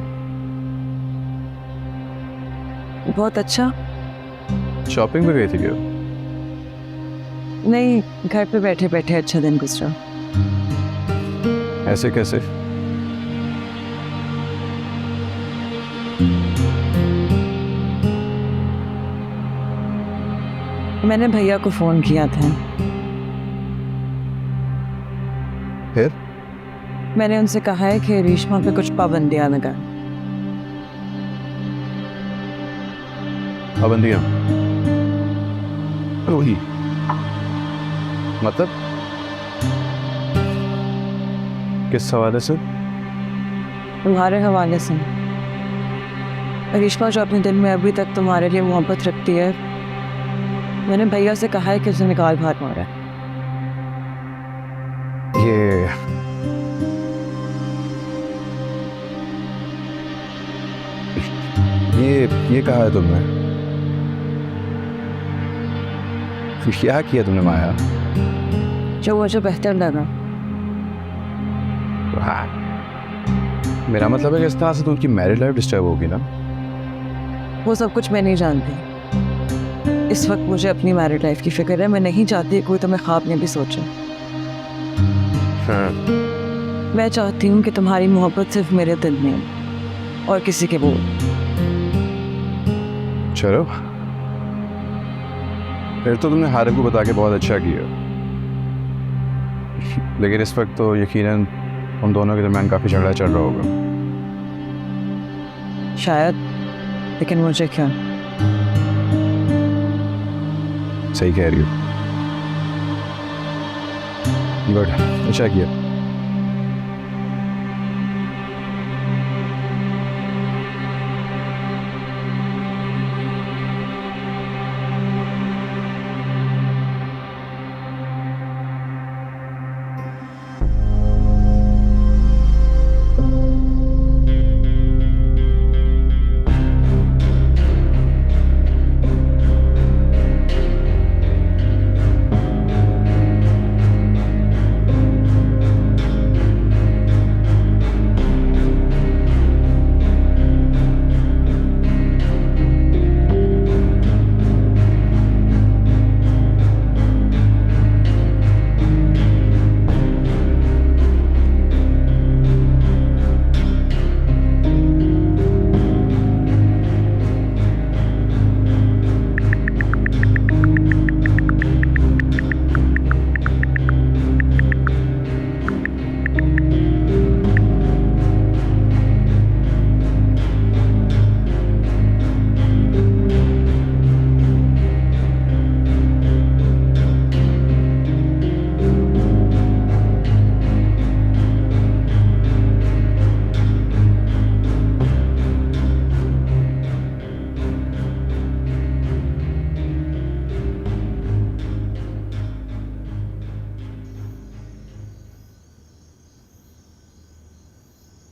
बहुत अच्छा। शॉपिंग में गई थी क्या? नहीं, घर पे बैठे बैठे अच्छा दिन गुजरा। ऐसे कैसे? मैंने भैया को फोन किया था। फिर मैंने उनसे कहा है कि रेशमा पे कुछ पाबंदियां लगा। पाबंदियां? वही मतलब किस हवाले से? तुम्हारे हवाले से। रेशमा जो अपने दिल में अभी तक तुम्हारे लिए मोहब्बत रखती है, मैंने भैया से कहा है कि उसे निकाल बाहर मारा है। ये कहा है तुमने? क्या किया तुमने माया? जो मुझे बेहतर लगा। हाँ, मेरा मतलब है कि इस तरह से तो उनकी मैरिड लाइफ डिस्टर्ब होगी ना। वो सब कुछ मैं नहीं जानती। इस वक्त मुझे अपनी मैरिड लाइफ की फिक्र है। मैं नहीं चाहती कोई तुम्हें ख्वाब में भी सोचे। हाँ। मैं चाहती हूँ कि तुम्हारी मोहब्बत सिर्फ मेरे दिल में और किसी के वो। चलो, फिर तो तुमने हारिब को बता के बहुत अच्छा किया। लेकिन इस वक्त तो यकीनन हम दोनों के दरमियान काफी झगड़ा चल रहा होगा। शायद, लेकिन मुझे क्या। सही कह रही हो। गुड, अच्छा किया।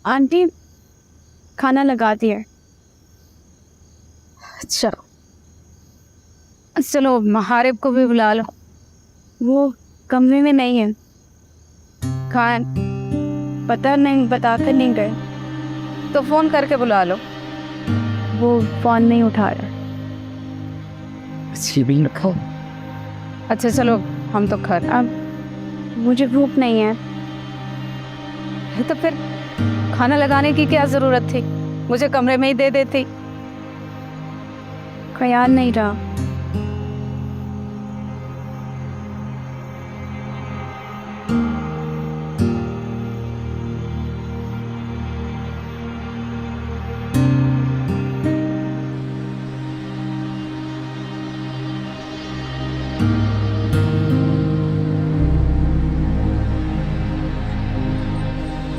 आंटी खाना लगा दिया। अच्छा चलो महारिब को भी बुला लो। वो कमरे में नहीं है। खान पता नहीं, बता कर नहीं गए तो फोन करके बुला लो। वो फोन नहीं उठा रहा। अच्छा चलो हम तो घर। अब मुझे भूख नहीं है तो फिर खाना लगाने की क्या ज़रूरत थी? मुझे कमरे में ही दे देती। ख्याल नहीं रहा।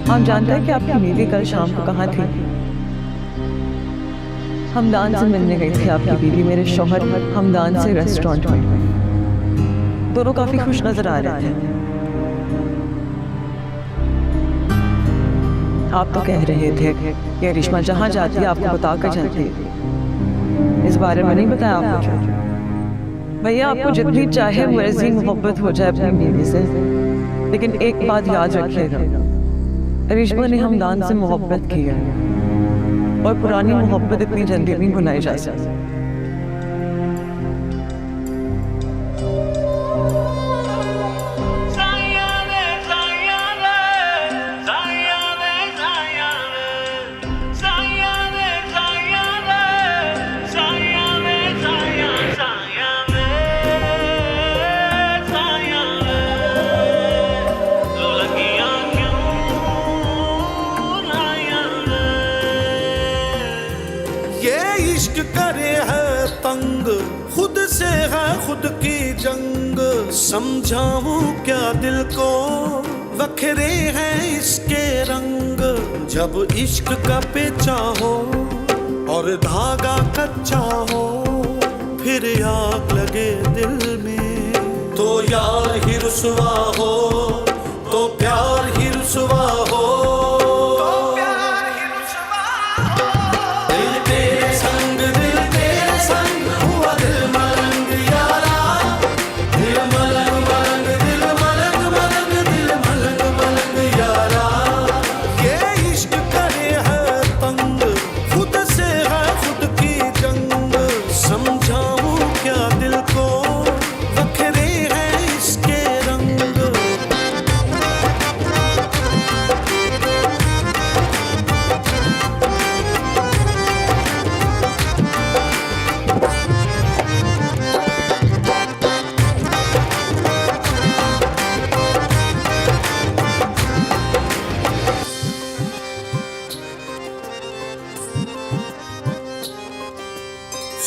आप जानते हैं कि आपकी बीवी कल शाम को कहाँ थी? हमदान से मिलने गई थी आपकी बीवी मेरे शौहर हमदान से रेस्टोरेंट में। दोनों काफी खुश नजर आ रहे थे। आप तो कह रहे थे कि रेशमा जहाँ जाती है आपको बता कर जाती है। इस बारे में नहीं बताया आपको? भैया आपको जितनी चाहे मर्जी मोहब्बत हो जाए अपनी बीवी से, लेकिन एक बात याद रखिएगा, रेशमा ने हमदान से मोहब्बत की है और पुरानी मोहब्बत इतनी जल्दी नहीं भुलाई जा सकती। है खुद की जंग, समझाऊं क्या दिल को, वखरे हैं इसके रंग। जब इश्क का पेचा हो और धागा कच्चा हो, फिर आग लगे दिल में, तो यार ही रुसवा हो, तो प्यार ही रुसवा हो। दिल तेरे संग हुआ दिल मलंग यारा, दिल मलंग मलंग, दिल मलंग मलंग, दिल मलंग मलंग यारा। ये इश्क करे है तंग, खुद से है खुद की जंग, समझाऊं क्या दिल को, वखरे हैं इसके रंग।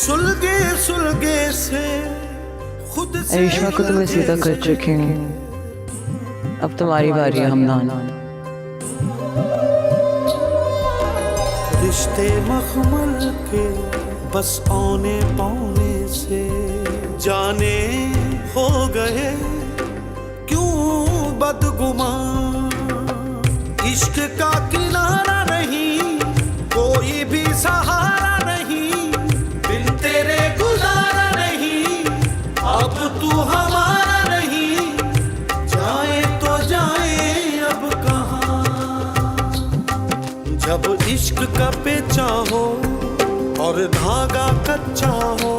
सुलगे सुलगे से खुद से रेशमा को तो मैं सीधा कर चुकी हूँ, अब तुम्हारी बारी है हमदान। रिश्ते मखमल के बस औने पौने से जाने हो गए क्यों बदगुमान। इश्क का किनारा नहीं, कोई भी सहारा नहीं, बिन तेरे गुजारा नहीं, अब तू हमारा नहीं, जाए तो जाए अब कहाँ। जब इश्क का पेचा हो और धागा कच्चा हो,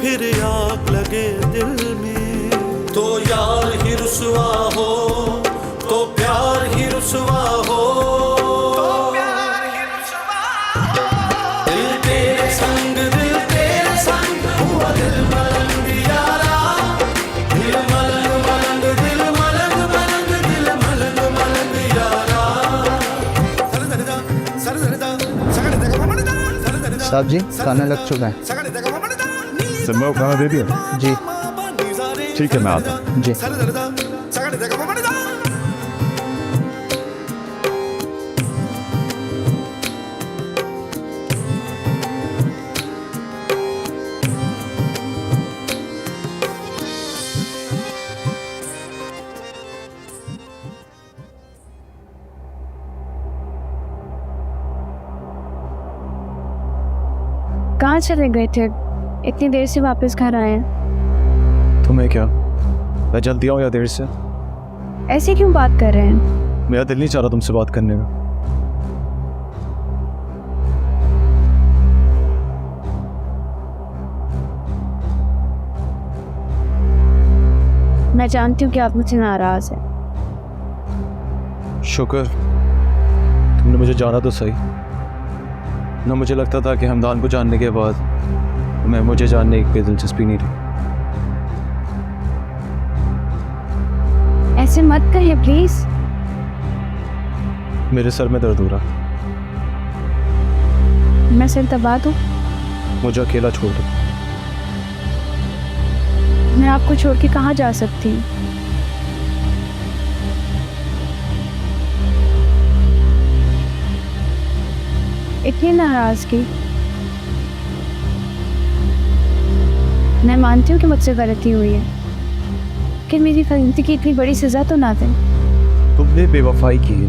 फिर आग लगे दिल में, तो यार ही रुसवा हो, तो प्यार ही रुसवा हो। दिल तेरे संग हुआ दिल मलंग यारा, दिल मलंग मलंग, दिल मलंग मलंग, दिल मलंग मलंग यारा। साहब जी खाना लग चुका है। सिम्बा को खाना दे दिया? जी ठीक है, मैं आता हूँ। जी कहाँ चले गए थे? इतनी देर से वापस घर आए हैं। तुम्हें क्या, मैं जल्दी आऊँ या देर से? ऐसे क्यों बात कर रहे हैं? मेरा दिल नहीं चाह रहा तुमसे बात करने का। मैं जानती हूँ कि आप मुझसे नाराज हैं। शुक्र तुमने मुझे जाना तो सही, ना मुझे लगता था कि हमदान को जानने के बाद मैं मुझे जानने की दिलचस्पी नहीं रही। ऐसे मत कहिए प्लीज। मेरे सर में दर्द हो रहा, मैं सिर दबा दूं? मुझे अकेला छोड़ दो। मैं आपको छोड़ के कहाँ जा सकती हूँ? इतनी नाराजगी। मैं मानती हूँ कि मुझसे गलती हुई है, कि मेरी गलती की इतनी बड़ी सजा तो ना दें। तुमने बेवफाई की है,